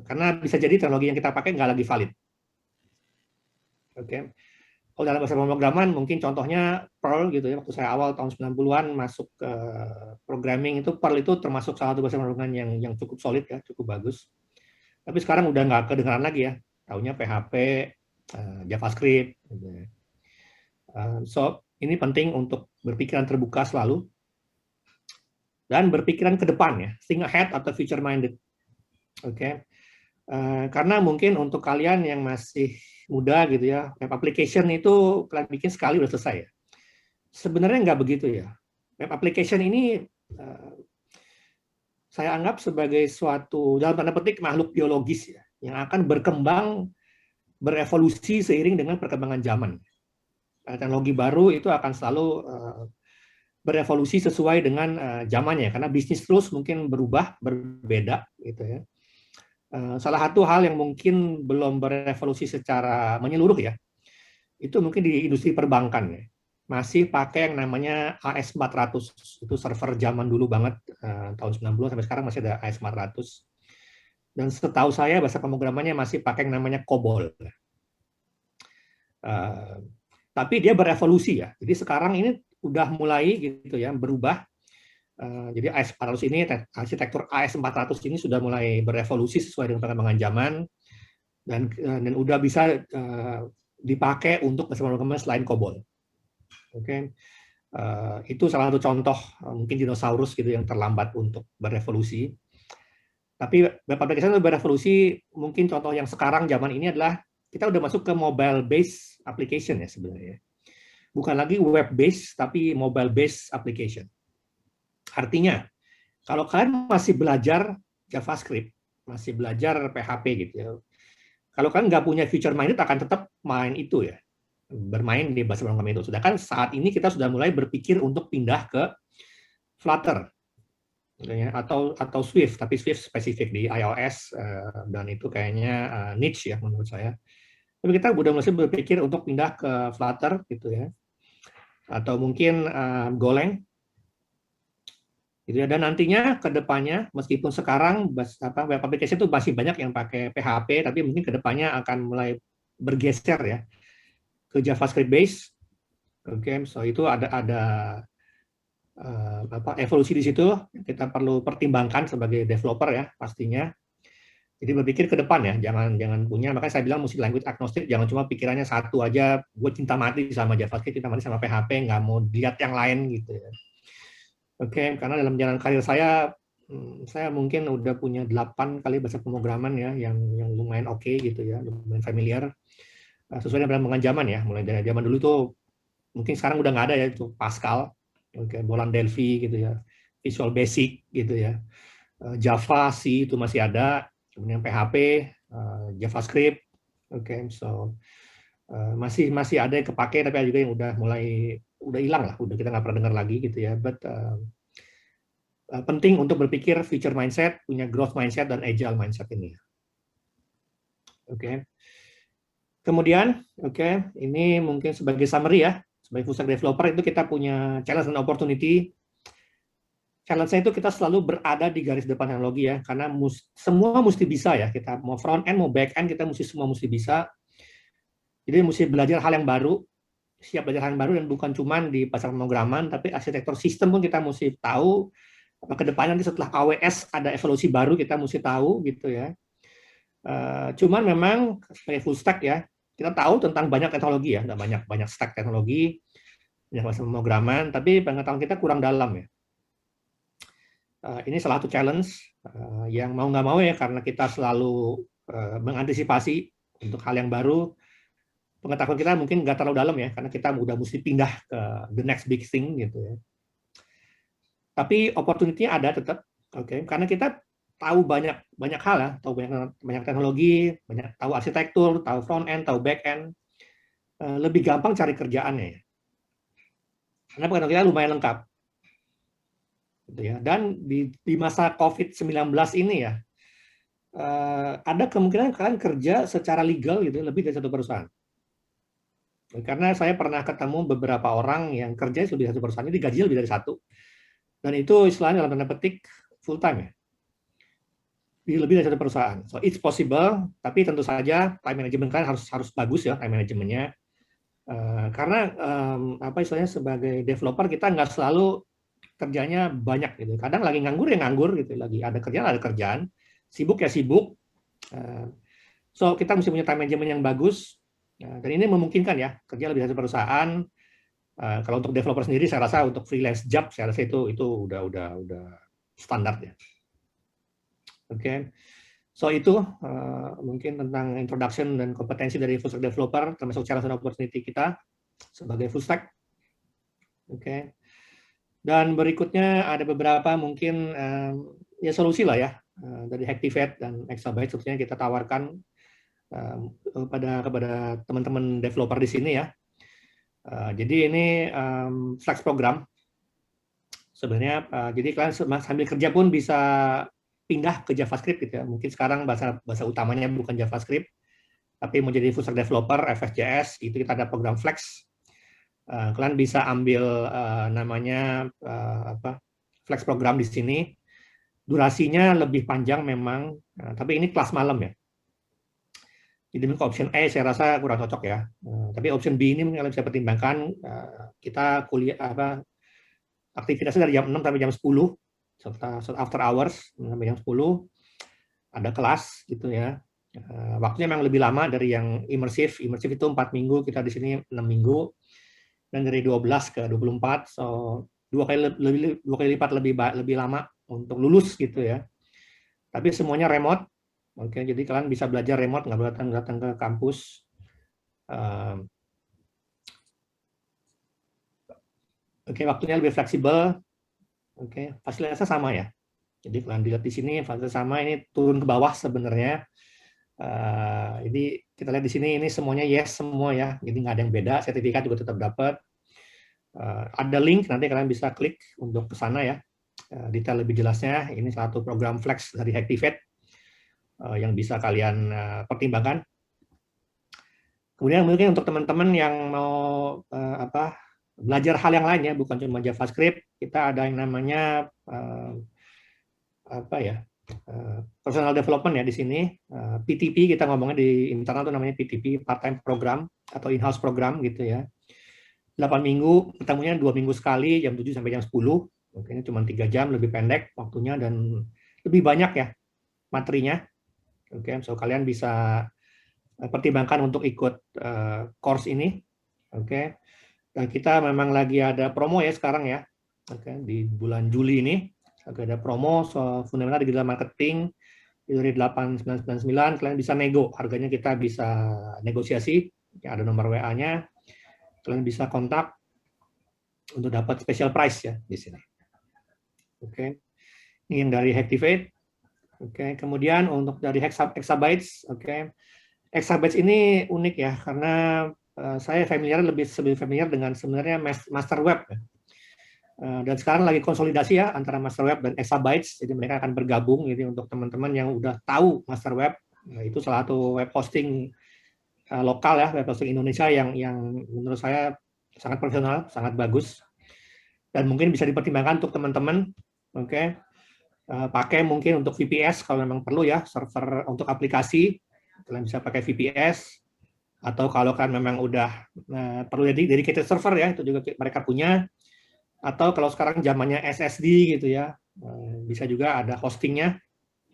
karena bisa jadi teknologi yang kita pakai nggak lagi valid. Oke, kalau dalam bahasa pemrograman mungkin contohnya Perl gitu ya, waktu saya awal tahun 90-an masuk ke programming itu Perl itu termasuk salah satu bahasa pemrograman yang cukup solid ya, cukup bagus. Tapi sekarang udah nggak kedengaran lagi ya, taunya PHP, JavaScript. Gitu ya. So ini penting untuk berpikiran terbuka selalu. Dan berpikiran ke depan ya, think ahead atau future minded. Oke. Karena mungkin untuk kalian yang masih muda gitu ya, web application itu kalian bikin sekali udah selesai ya. Sebenarnya nggak begitu ya. Web application ini saya anggap sebagai suatu dalam tanda petik makhluk biologis ya, yang akan berkembang, berevolusi seiring dengan perkembangan zaman. Teknologi baru itu akan selalu berevolusi sesuai dengan zamannya, karena bisnis terus mungkin berubah, berbeda gitu ya. Salah satu hal yang mungkin belum berevolusi secara menyeluruh ya, itu mungkin di industri perbankan ya. Masih pakai yang namanya AS400, itu server zaman dulu banget, tahun 90 sampai sekarang masih ada AS400. Dan setahu saya bahasa pemrogramannya masih pakai yang namanya COBOL. Tapi dia berevolusi ya. Jadi sekarang ini udah mulai gitu ya berubah. Jadi AS400 ini, arsitektur AS400 ini sudah mulai berevolusi sesuai dengan perkembangan zaman dan udah bisa dipakai untuk bahasa pemrograman selain COBOL. Oke. Itu salah satu contoh mungkin dinosaurus gitu yang terlambat untuk berevolusi. Tapi web application itu berevolusi, mungkin contoh yang sekarang zaman ini adalah kita udah masuk ke mobile based application ya sebenarnya. Bukan lagi web based tapi mobile based application. Artinya, kalau kalian masih belajar JavaScript, masih belajar PHP gitu ya, kalau kalian nggak punya future minded akan tetap main itu ya, bermain di bahasa pemrograman itu. Sedangkan saat ini kita sudah mulai berpikir untuk pindah ke Flutter atau Swift, tapi Swift spesifik di iOS dan itu kayaknya niche ya menurut saya. Tapi kita udah mulai berpikir untuk pindah ke Flutter gitu ya, atau mungkin Golang. Gitu ya. Dan nantinya ke depannya, meskipun sekarang web application itu masih banyak yang pakai PHP, tapi mungkin ke depannya akan mulai bergeser ya ke JavaScript base. Oke, so itu ada evolusi di situ kita perlu pertimbangkan sebagai developer ya pastinya. Jadi berpikir ke depan ya, jangan punya, makanya saya bilang mesti language agnostic, jangan cuma pikirannya satu aja, gue cinta mati sama JavaScript, cinta mati sama PHP, nggak mau lihat yang lain gitu ya. Oke, karena dalam jalan karir saya mungkin udah punya 8 kali bahasa pemrograman ya, yang lumayan oke gitu ya, lumayan familiar, sesuai dengan perkembangan zaman ya, mulai dari zaman dulu tuh, mungkin sekarang udah nggak ada ya, itu Pascal, oke, Boland Delphi gitu ya, Visual Basic gitu ya, Java, C itu masih ada, kemudian PHP, JavaScript, oke, so masih ada yang kepake, tapi ada juga yang udah hilang lah, udah kita nggak pernah dengar lagi gitu ya. But penting untuk berpikir future mindset, punya growth mindset dan agile mindset ini. Oke. Kemudian, ini mungkin sebagai summary ya, sebagai full stack developer itu kita punya challenge dan opportunity. Challenge-nya itu kita selalu berada di garis depan teknologi ya, karena semua mesti bisa ya, kita mau front end, mau back end, kita semua mesti bisa. Jadi mesti belajar hal yang baru, siap belajar hal yang baru, dan bukan cuma di pasar pemrograman, tapi arsitektur sistem pun kita mesti tahu. Ke depannya nanti setelah AWS ada evolusi baru, kita mesti tahu gitu ya. Cuman memang sebagai full stack ya, kita tahu tentang banyak teknologi ya, banyak stack teknologi, banyak bahasa pemrograman, tapi pengetahuan kita kurang dalam ya. Ini salah satu challenge yang mau nggak mau ya, karena kita selalu mengantisipasi untuk hal yang baru. Pengetahuan kita mungkin nggak terlalu dalam ya, karena kita udah mesti pindah ke the next big thing gitu ya. Tapi opportunity-nya ada tetap, karena kita tahu banyak hal ya, tahu banyak teknologi, tahu arsitektur, tahu front end, tahu back end, lebih gampang cari kerjaannya ya. Karena pengetahuan kita lumayan lengkap. Gitu ya. Dan di masa COVID-19 ini ya, ada kemungkinan kalian kerja secara legal gitu lebih dari satu perusahaan. Karena saya pernah ketemu beberapa orang yang kerja di satu perusahaan, ini gajinya lebih dari satu. Dan itu istilahnya dalam tanda petik full time ya. Lebih dari satu perusahaan. So it's possible, tapi tentu saja time management kalian harus bagus ya, time manajemennya. Karena istilahnya sebagai developer kita nggak selalu kerjanya banyak gitu. Kadang lagi nganggur ya nganggur gitu, lagi ada kerjaan, sibuk ya sibuk. So kita mesti punya time management yang bagus. Dan ini memungkinkan ya kerja lebih dari satu perusahaan. Kalau untuk developer sendiri, saya rasa untuk freelance job, saya rasa itu udah standar ya. Oke, so itu mungkin tentang introduction dan kompetensi dari full stack developer, termasuk challenge dan opportunity kita sebagai full stack. Oke, dan berikutnya ada beberapa mungkin ya solusi lah ya dari Hacktivate dan Exabyte sebetulnya kita tawarkan kepada teman-teman developer di sini ya. Jadi ini Flex program. sebenarnya. Jadi kalian sambil kerja pun bisa pindah ke JavaScript gitu ya. Mungkin sekarang bahasa utamanya bukan JavaScript, tapi mau jadi full stack developer, FSJS, itu kita ada program Flex. Kalian bisa ambil namanya Flex program di sini. Durasinya lebih panjang memang, tapi ini kelas malam ya. Jadi mungkin option A saya rasa kurang cocok ya. Tapi option B ini kalian bisa pertimbangkan. Kita kuliah aktivitasnya dari jam 6 sampai jam 10, serta after hours sampai jam 10 ada kelas gitu ya. Waktunya memang lebih lama dari yang imersif. Imersif itu 4 minggu, kita di sini 6 minggu. Dan dari 12 ke 24, so dua kali lipat lebih lama untuk lulus gitu ya. Tapi semuanya remote. Oke, jadi kalian bisa belajar remote, nggak perlu datang ke kampus. Oke, waktunya lebih fleksibel. Oke, fasilitasnya sama ya. Jadi kalian dilihat di sini fasilitas sama, ini turun ke bawah sebenarnya. Jadi kita lihat di sini ini semuanya yes semua ya. Jadi nggak ada yang beda. Sertifikat juga tetap dapat. Ada link, nanti kalian bisa klik untuk ke sana ya. Detail lebih jelasnya. Ini satu program Flex dari Hacktivate yang bisa kalian pertimbangkan. Kemudian mungkin untuk teman-teman yang mau belajar hal yang lain ya, bukan cuma JavaScript, kita ada yang namanya personal development ya di sini. PTP kita ngomongnya di internal itu namanya PTP, part-time program atau in-house program gitu ya. 8 minggu, ketemunya 2 minggu sekali, jam 7 sampai jam 10. Mungkin cuma 3 jam, lebih pendek waktunya dan lebih banyak ya materinya. Oke, so kalian bisa pertimbangkan untuk ikut course ini. Oke. Dan kita memang lagi ada promo ya sekarang ya. Oke, di bulan Juli ini ada promo so fundamental digital marketing dari 8.999, kalian bisa nego, harganya kita bisa negosiasi. Ya, ada nomor WA-nya. Kalian bisa kontak untuk dapat special price ya di sini. Oke. Ini yang dari Hacktivate. Oke, kemudian untuk dari Exabytes, oke. Exabytes ini unik ya karena saya lebih familiar dengan sebenarnya master web. Dan sekarang lagi konsolidasi ya antara master web dan Exabytes, jadi mereka akan bergabung. Jadi untuk teman-teman yang udah tahu master web, itu salah satu web hosting lokal ya, web hosting Indonesia yang menurut saya sangat profesional, sangat bagus, dan mungkin bisa dipertimbangkan untuk teman-teman. Oke. Pakai mungkin untuk VPS kalau memang perlu ya, server untuk aplikasi kalian bisa pakai VPS, atau kalau kan memang udah perlu dedicated server ya, itu juga mereka punya, atau kalau sekarang zamannya SSD gitu ya, bisa juga ada hostingnya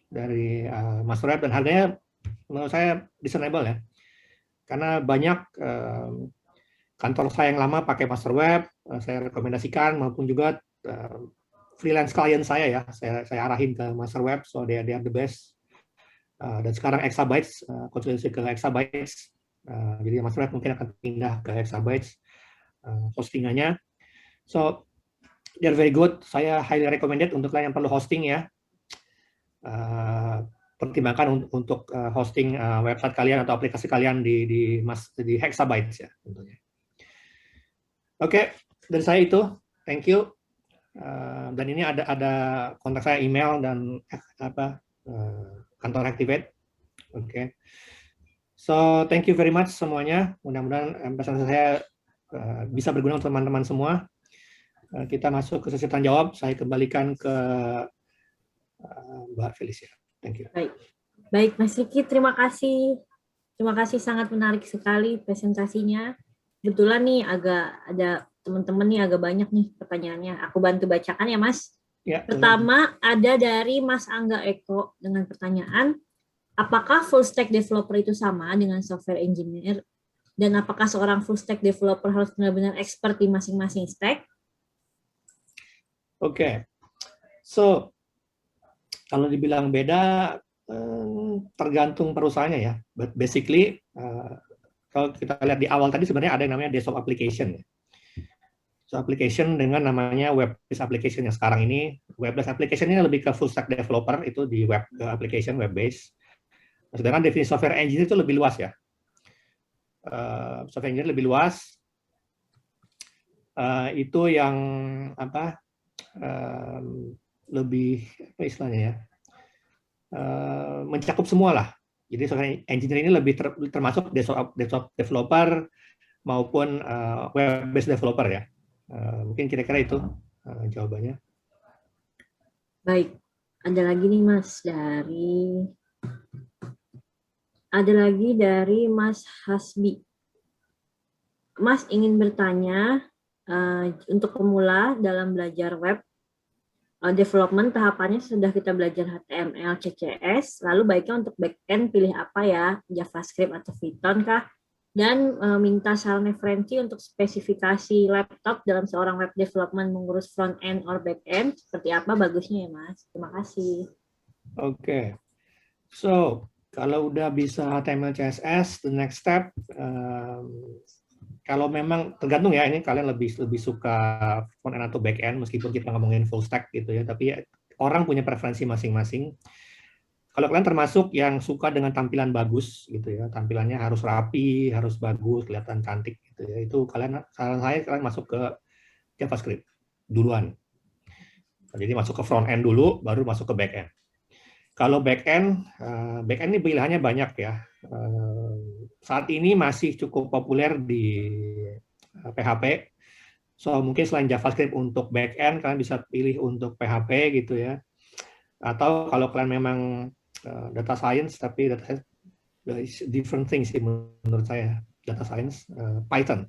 dari master web, dan harganya menurut saya reasonable ya, karena banyak kantor saya yang lama pakai master web, saya rekomendasikan, maupun juga freelance klien saya ya, saya arahin ke master web, so they are the best. Dan sekarang Exabytes, konsolidasi ke Exabytes, jadi master web mungkin akan pindah ke Exabytes hostingannya. So they are very good. Saya highly recommended untuk kalian yang perlu hosting ya. Pertimbangkan untuk hosting website kalian atau aplikasi kalian di Exabytes ya tentunya. Oke, dari saya itu. Thank you. Dan ini ada kontak saya, email dan kantor Hacktivate. Oke. So thank you very much semuanya. Mudah-mudahan pesan saya bisa berguna untuk teman-teman semua. Kita masuk ke sesi tanya jawab. Saya kembalikan ke Mbak Felicia. Thank you. Baik, Mas Riki, terima kasih. Terima kasih, sangat menarik sekali presentasinya. Kebetulan nih ada teman-teman nih agak banyak nih pertanyaannya. Aku bantu bacakan ya, Mas. Ya, pertama ada dari Mas Angga Eko dengan pertanyaan, apakah full stack developer itu sama dengan software engineer? Dan apakah seorang full stack developer harus benar-benar expert di masing-masing stack? Oke. So, kalau dibilang beda, tergantung perusahaannya ya. But basically, kalau kita lihat di awal tadi sebenarnya ada yang namanya desktop application. So, application dengan namanya web-based application yang sekarang ini, web-based application ini lebih ke full stack developer, itu di web application, web-based. Sedangkan definisi software engineer itu lebih luas ya. Software engineer lebih luas. Itu yang lebih apa istilahnya ya, mencakup semua lah. Jadi software engineer ini lebih termasuk desktop developer maupun web based developer ya. Mungkin kira-kira itu jawabannya. Baik, ada lagi nih Mas dari Mas Hasbi. Mas ingin bertanya, untuk pemula dalam belajar web development, tahapannya sudah kita belajar HTML, CSS, lalu baiknya untuk backend pilih apa ya, JavaScript atau Python kah? Dan minta saran referensi untuk spesifikasi laptop dalam seorang web development mengurus front end or back end, seperti apa bagusnya ya Mas? Terima kasih. Oke. So, kalau udah bisa HTML, CSS, the next step, kalau memang tergantung ya, ini kalian lebih suka front end atau back end, meskipun kita ngomongin full stack gitu ya, tapi orang punya preferensi masing-masing. Kalau kalian termasuk yang suka dengan tampilan bagus gitu ya, tampilannya harus rapi, harus bagus, kelihatan cantik gitu ya, itu saran saya kalian masuk ke JavaScript duluan. Jadi masuk ke front end dulu, baru masuk ke back end. Kalau back end ini pilihannya banyak ya. Saat ini masih cukup populer di PHP. So mungkin selain JavaScript untuk back end, kalian bisa pilih untuk PHP gitu ya. Atau kalau kalian memang data science, tapi data science is different things sih menurut saya. Data science, Python.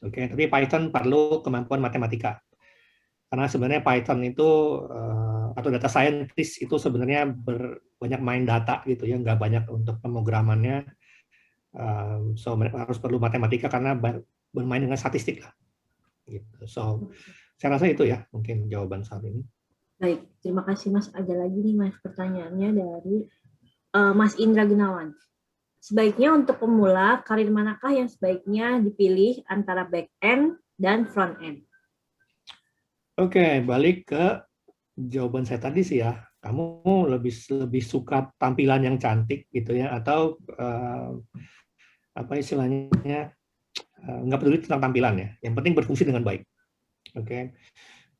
Oke, tapi Python perlu kemampuan matematika. Karena sebenarnya Python itu atau data scientist itu sebenarnya banyak main data gitu ya, nggak banyak untuk pemrogramannya. So harus perlu matematika karena bermain dengan statistik lah. Gitu. So saya rasa itu ya mungkin jawaban saat ini. Baik, terima kasih Mas. Ada lagi nih Mas pertanyaannya dari Mas Indra Gunawan. Sebaiknya untuk pemula, karir manakah yang sebaiknya dipilih antara back end dan front end? Oke, balik ke jawaban saya tadi sih ya. Kamu lebih suka tampilan yang cantik gitu ya, atau apa istilahnya, nggak peduli tentang tampilan ya. Yang penting berfungsi dengan baik. Oke.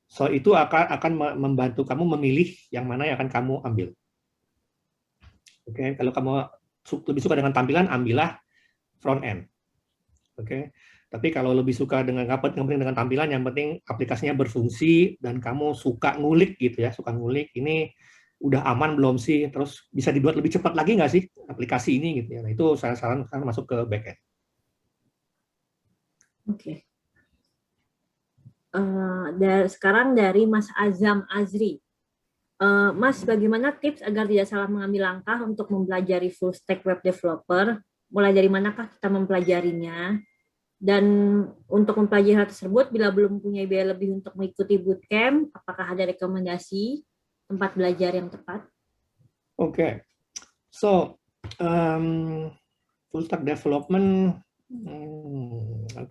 So itu akan membantu kamu memilih yang mana yang akan kamu ambil. Oke, kalau kamu lebih suka dengan tampilan, ambillah front end. Oke. Tapi kalau lebih suka dengan tampilan, yang penting aplikasinya berfungsi dan kamu suka ngulik gitu ya, suka ngulik, ini udah aman belum sih, terus bisa dibuat lebih cepat lagi nggak sih aplikasi ini gitu ya. Nah itu saya sarankan masuk ke backend. Oke. Sekarang dari Mas Azam Azri. Mas, bagaimana tips agar tidak salah mengambil langkah untuk mempelajari full stack web developer? Mulai dari manakah kita mempelajarinya? Dan untuk mempelajari hal tersebut, bila belum punya biaya lebih untuk mengikuti bootcamp, apakah ada rekomendasi tempat belajar yang tepat? Oke. So, full stack development,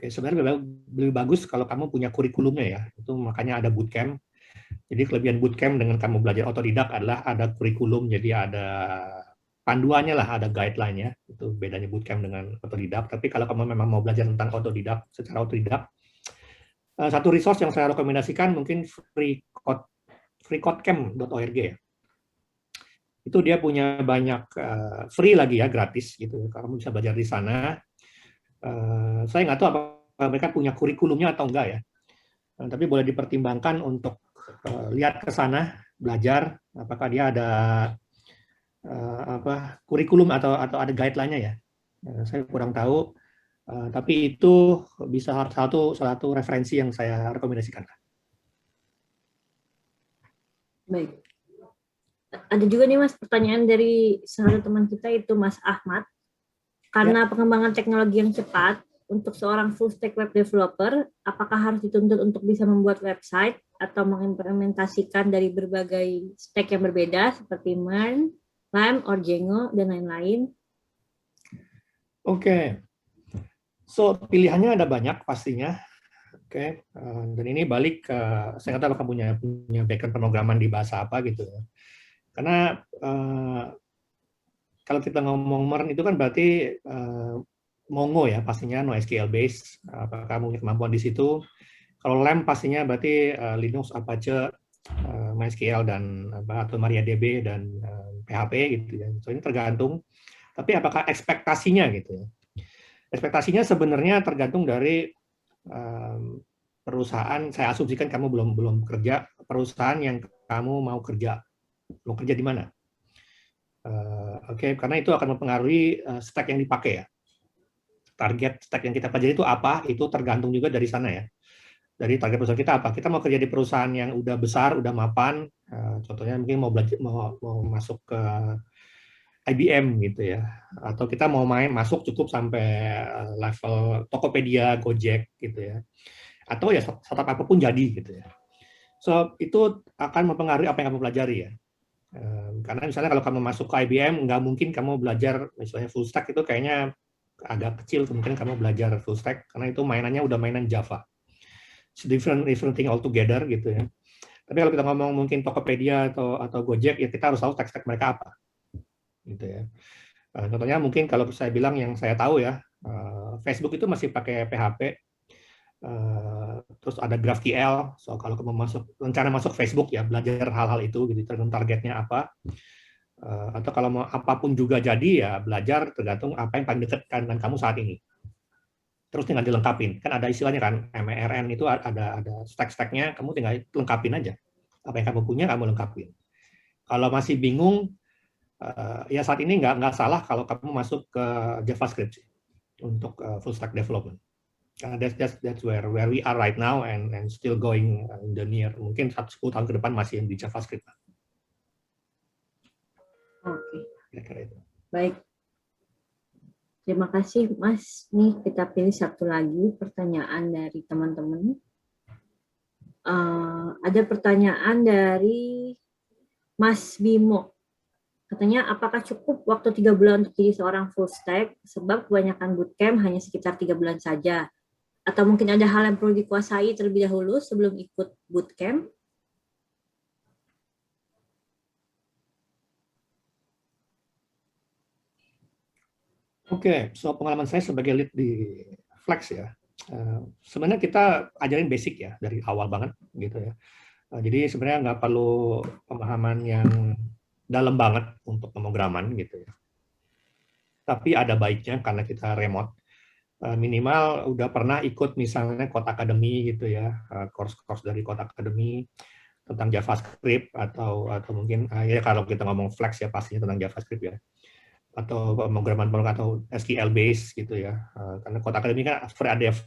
sebenarnya lebih bagus kalau kamu punya kurikulumnya ya. Itu makanya ada bootcamp. Jadi kelebihan bootcamp dengan kamu belajar otodidak adalah ada kurikulum, jadi ada panduannya lah, ada guideline-nya. Itu bedanya bootcamp dengan otodidak. Tapi kalau kamu memang mau belajar tentang otodidak, secara otodidak, satu resource yang saya rekomendasikan mungkin freecodecamp.org ya. Itu dia punya banyak free lagi ya, gratis gitu. Kamu bisa belajar di sana. Saya nggak tahu apakah mereka punya kurikulumnya atau enggak ya. Tapi boleh dipertimbangkan untuk lihat ke sana, belajar apakah dia ada kurikulum atau ada guideline-nya ya. Saya kurang tahu, tapi itu bisa salah satu referensi yang saya rekomendasikan. Baik. Ada juga nih Mas pertanyaan dari salah satu teman kita, itu Mas Ahmad. Karena pengembangan teknologi yang cepat, untuk seorang full stack web developer, apakah harus dituntut untuk bisa membuat website atau mengimplementasikan dari berbagai stack yang berbeda seperti MERN, Lime, or Django, dan lain-lain? Oke. So, pilihannya ada banyak pastinya. Oke. Dan ini balik ke, saya nggak tahu kamu punya background pemrograman di bahasa apa gitu ya. Karena kalau kita ngomong MERN itu kan berarti Mongo ya, pastinya NoSQL base. Apakah kamu punya kemampuan di situ? Kalau LAMP pastinya berarti Linux, Apache, MySQL dan atau MariaDB dan PHP gitu ya. So ini tergantung. Tapi apakah ekspektasinya gitu ya? Ekspektasinya sebenarnya tergantung dari perusahaan. Saya asumsikan kamu belum kerja, perusahaan yang kamu mau kerja di mana? Oke, karena itu akan mempengaruhi stack yang dipakai ya. Target stack yang kita pelajari itu apa? Itu tergantung juga dari sana ya. Dari target perusahaan kita apa? Kita mau kerja di perusahaan yang udah besar, udah mapan. Contohnya mungkin mau belajar, mau masuk ke IBM gitu ya, atau kita mau masuk cukup sampai level Tokopedia, Gojek gitu ya, atau ya startup apapun jadi gitu ya. So itu akan mempengaruhi apa yang kamu pelajari ya. Karena misalnya kalau kamu masuk ke IBM, nggak mungkin kamu belajar misalnya full stack, itu kayaknya agak kecil kemungkinan kamu belajar full stack karena itu mainannya udah mainan Java. It's different thing altogether gitu ya. Tapi kalau kita ngomong mungkin Tokopedia atau Gojek, ya kita harus tahu tech stack mereka apa gitu ya. Contohnya mungkin kalau saya bilang yang saya tahu ya, Facebook itu masih pakai PHP, terus ada GraphQL. So kalau kamu rencana masuk Facebook ya belajar hal-hal itu, gitu tergantung targetnya apa. Atau kalau mau apapun juga jadi ya belajar tergantung apa yang paling dekat dengan kamu saat ini. Terus tinggal dilengkapin. Kan ada istilahnya kan, MERN itu ada stack-stacknya, kamu tinggal lengkapin aja. Apa yang kamu punya kamu lengkapin. Kalau masih bingung, ya saat ini nggak salah kalau kamu masuk ke JavaScript untuk full stack development. Karena that's where we are right now and still going in the near, mungkin 10 tahun ke depan masih di JavaScript. Oke. Kira-kira itu. Baik. Terima kasih, Mas. Nih kita pilih satu lagi pertanyaan dari teman-teman. Ada pertanyaan dari Mas Bimo. Katanya, apakah cukup waktu 3 bulan untuk jadi seorang full stack? Sebab kebanyakan bootcamp hanya sekitar 3 bulan saja. Atau mungkin ada hal yang perlu dikuasai terlebih dahulu sebelum ikut bootcamp? Oke, so pengalaman saya sebagai lead di Flex ya, sebenarnya kita ajarin basic ya dari awal banget gitu ya. Jadi sebenarnya nggak perlu pemahaman yang dalam banget untuk pemrograman gitu ya. Tapi ada baiknya karena kita remote, minimal udah pernah ikut misalnya Code Academy gitu ya, course-course dari Code Academy tentang JavaScript atau mungkin ya kalau kita ngomong Flex ya pastinya tentang JavaScript ya, atau pemrograman atau SQL base gitu ya. Karena Code Academy kan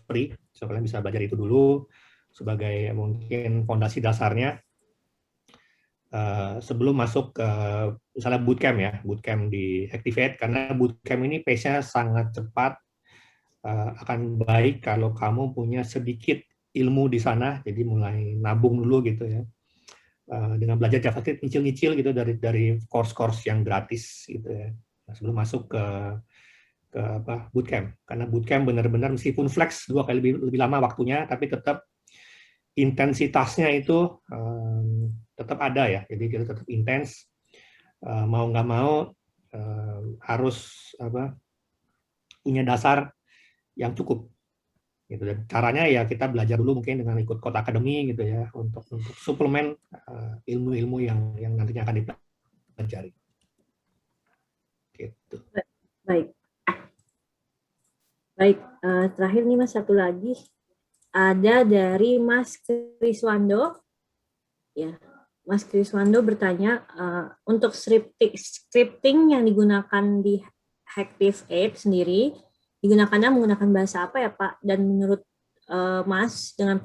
free, so kalian bisa belajar itu dulu sebagai mungkin fondasi dasarnya sebelum masuk ke misalnya bootcamp di Activate, karena bootcamp ini pace-nya sangat cepat. Akan baik kalau kamu punya sedikit ilmu di sana, jadi mulai nabung dulu gitu ya, dengan belajar JavaScript nyicil-nyicil gitu dari course-course yang gratis gitu ya, sebelum masuk ke bootcamp. Karena bootcamp benar-benar meskipun Flex 2 kali lebih lama waktunya, tapi tetap intensitasnya itu tetap ada ya, jadi kita tetap intens, mau nggak mau harus punya dasar yang cukup gitu. Dan caranya ya kita belajar dulu mungkin dengan ikut Code Academy gitu ya, untuk suplemen ilmu-ilmu yang nantinya akan dipelajari gitu. Baik, terakhir nih Mas, satu lagi ada dari Mas Kriswando. Ya, Mas Kriswando bertanya, untuk scripting yang digunakan di Activate sendiri, digunakannya menggunakan bahasa apa ya Pak? Dan menurut Mas, dengan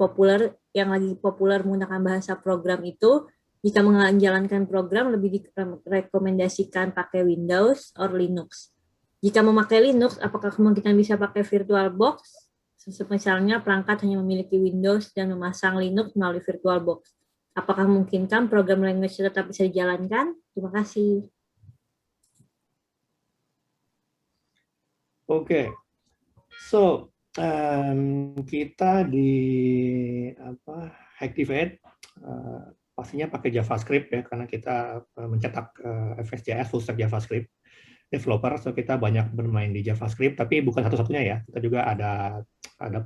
yang lagi populer menggunakan bahasa program itu, jika menjalankan program lebih direkomendasikan pakai Windows atau Linux. Jika memakai Linux, apakah kemungkinan bisa pakai VirtualBox? Misalnya perangkat hanya memiliki Windows dan memasang Linux melalui VirtualBox. Apakah memungkinkan program language tetap bisa dijalankan? Terima kasih. Oke, so kita di Activate pastinya pakai JavaScript ya, karena kita mencetak FSJS full stack JavaScript. developer, so kita banyak bermain di JavaScript, tapi bukan satu-satunya ya. Kita juga ada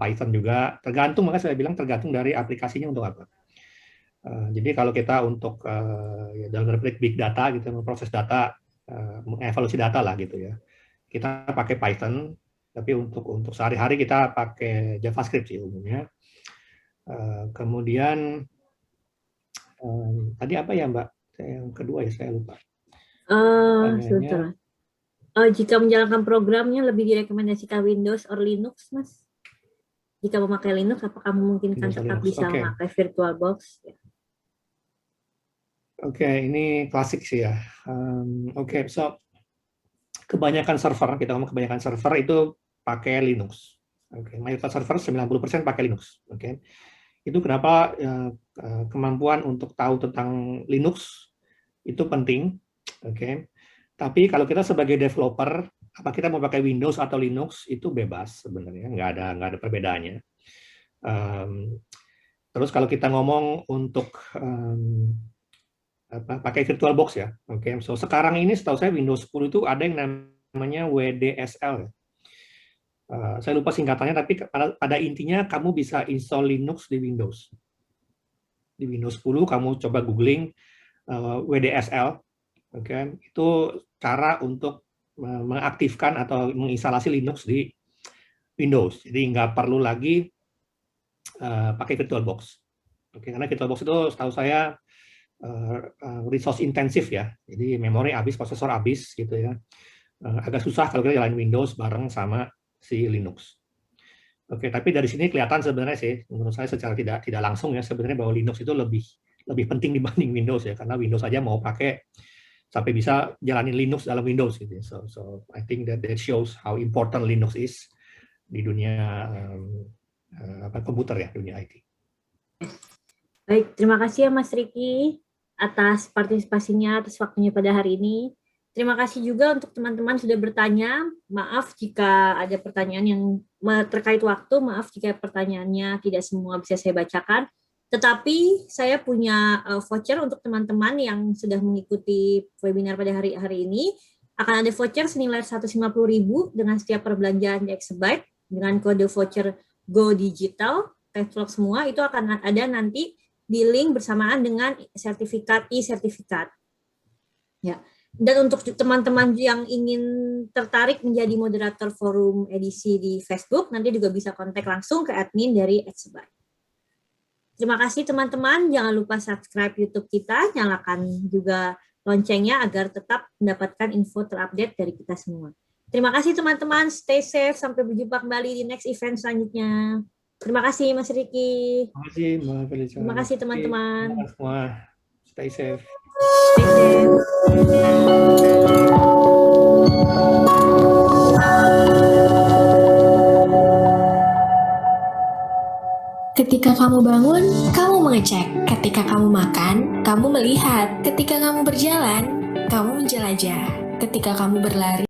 Python juga. Tergantung, makanya saya bilang tergantung dari aplikasinya untuk apa. Jadi kalau kita untuk ya dalam berarti big data gitu, memproses data, mengevaluasi data lah gitu ya, kita pakai Python. Tapi untuk sehari-hari kita pakai JavaScript sih umumnya. Kemudian tadi apa ya Mbak? Yang kedua ya saya lupa. Sebentar. Jika menjalankan programnya lebih direkomendasikan Windows or Linux, Mas? Jika memakai Linux, apakah memungkinkan Windows or tetap Linux? bisa Oke. memakai VirtualBox? Oke, ini klasik sih ya. Oke, so kebanyakan server, kita ngomong kebanyakan server itu pakai Linux. Oke, mayoritas server 90% pakai Linux. Oke. Itu kenapa kemampuan untuk tahu tentang Linux itu penting. Oke. Tapi kalau kita sebagai developer, apa kita mau pakai Windows atau Linux itu bebas sebenarnya, nggak ada perbedaannya. Terus kalau kita ngomong untuk pakai VirtualBox ya, oke. So sekarang ini setahu saya Windows 10 itu ada yang namanya WDSL ya. Saya lupa singkatannya, tapi pada intinya kamu bisa install Linux di Windows. Di Windows 10 kamu coba googling WDSL, oke. Itu cara untuk mengaktifkan atau menginstalasi Linux di Windows. Jadi nggak perlu lagi pakai VirtualBox. Oke, karena VirtualBox itu setahu saya resource intensif ya. Jadi memori habis, prosesor habis gitu ya. Agak susah kalau kita jalanin Windows bareng sama si Linux. Oke, tapi dari sini kelihatan sebenarnya sih, menurut saya secara tidak langsung ya, sebenarnya bahwa Linux itu lebih penting dibanding Windows ya, karena Windows aja mau pakai sampai bisa jalanin Linux dalam Windows gitu. So I think that shows how important Linux is di dunia komputer ya, dunia IT. Baik, terima kasih ya Mas Riki atas partisipasinya, atas waktunya pada hari ini. Terima kasih juga untuk teman-teman sudah bertanya. Maaf jika ada pertanyaan yang terkait waktu, maaf jika pertanyaannya tidak semua bisa saya bacakan. Tetapi saya punya voucher untuk teman-teman yang sudah mengikuti webinar pada hari ini. Akan ada voucher senilai 150.000 dengan setiap perbelanjaan di Exabyte dengan kode voucher Go Digital, Cashflow semua, itu akan ada nanti di link bersamaan dengan sertifikat e-sertifikat. Ya. Dan untuk teman-teman yang ingin tertarik menjadi moderator forum edisi di Facebook, nanti juga bisa kontak langsung ke admin dari Exabyte. Terima kasih teman-teman, jangan lupa subscribe YouTube kita, nyalakan juga loncengnya agar tetap mendapatkan info terupdate dari kita semua. Terima kasih teman-teman, stay safe, sampai berjumpa kembali di next event selanjutnya. Terima kasih Mas Riki. Terima kasih Mbak Felicia. Terima kasih teman-teman. Semua, stay safe. Stay safe. Ketika kamu bangun, kamu mengecek. Ketika kamu makan, kamu melihat. Ketika kamu berjalan, kamu menjelajah. Ketika kamu berlari,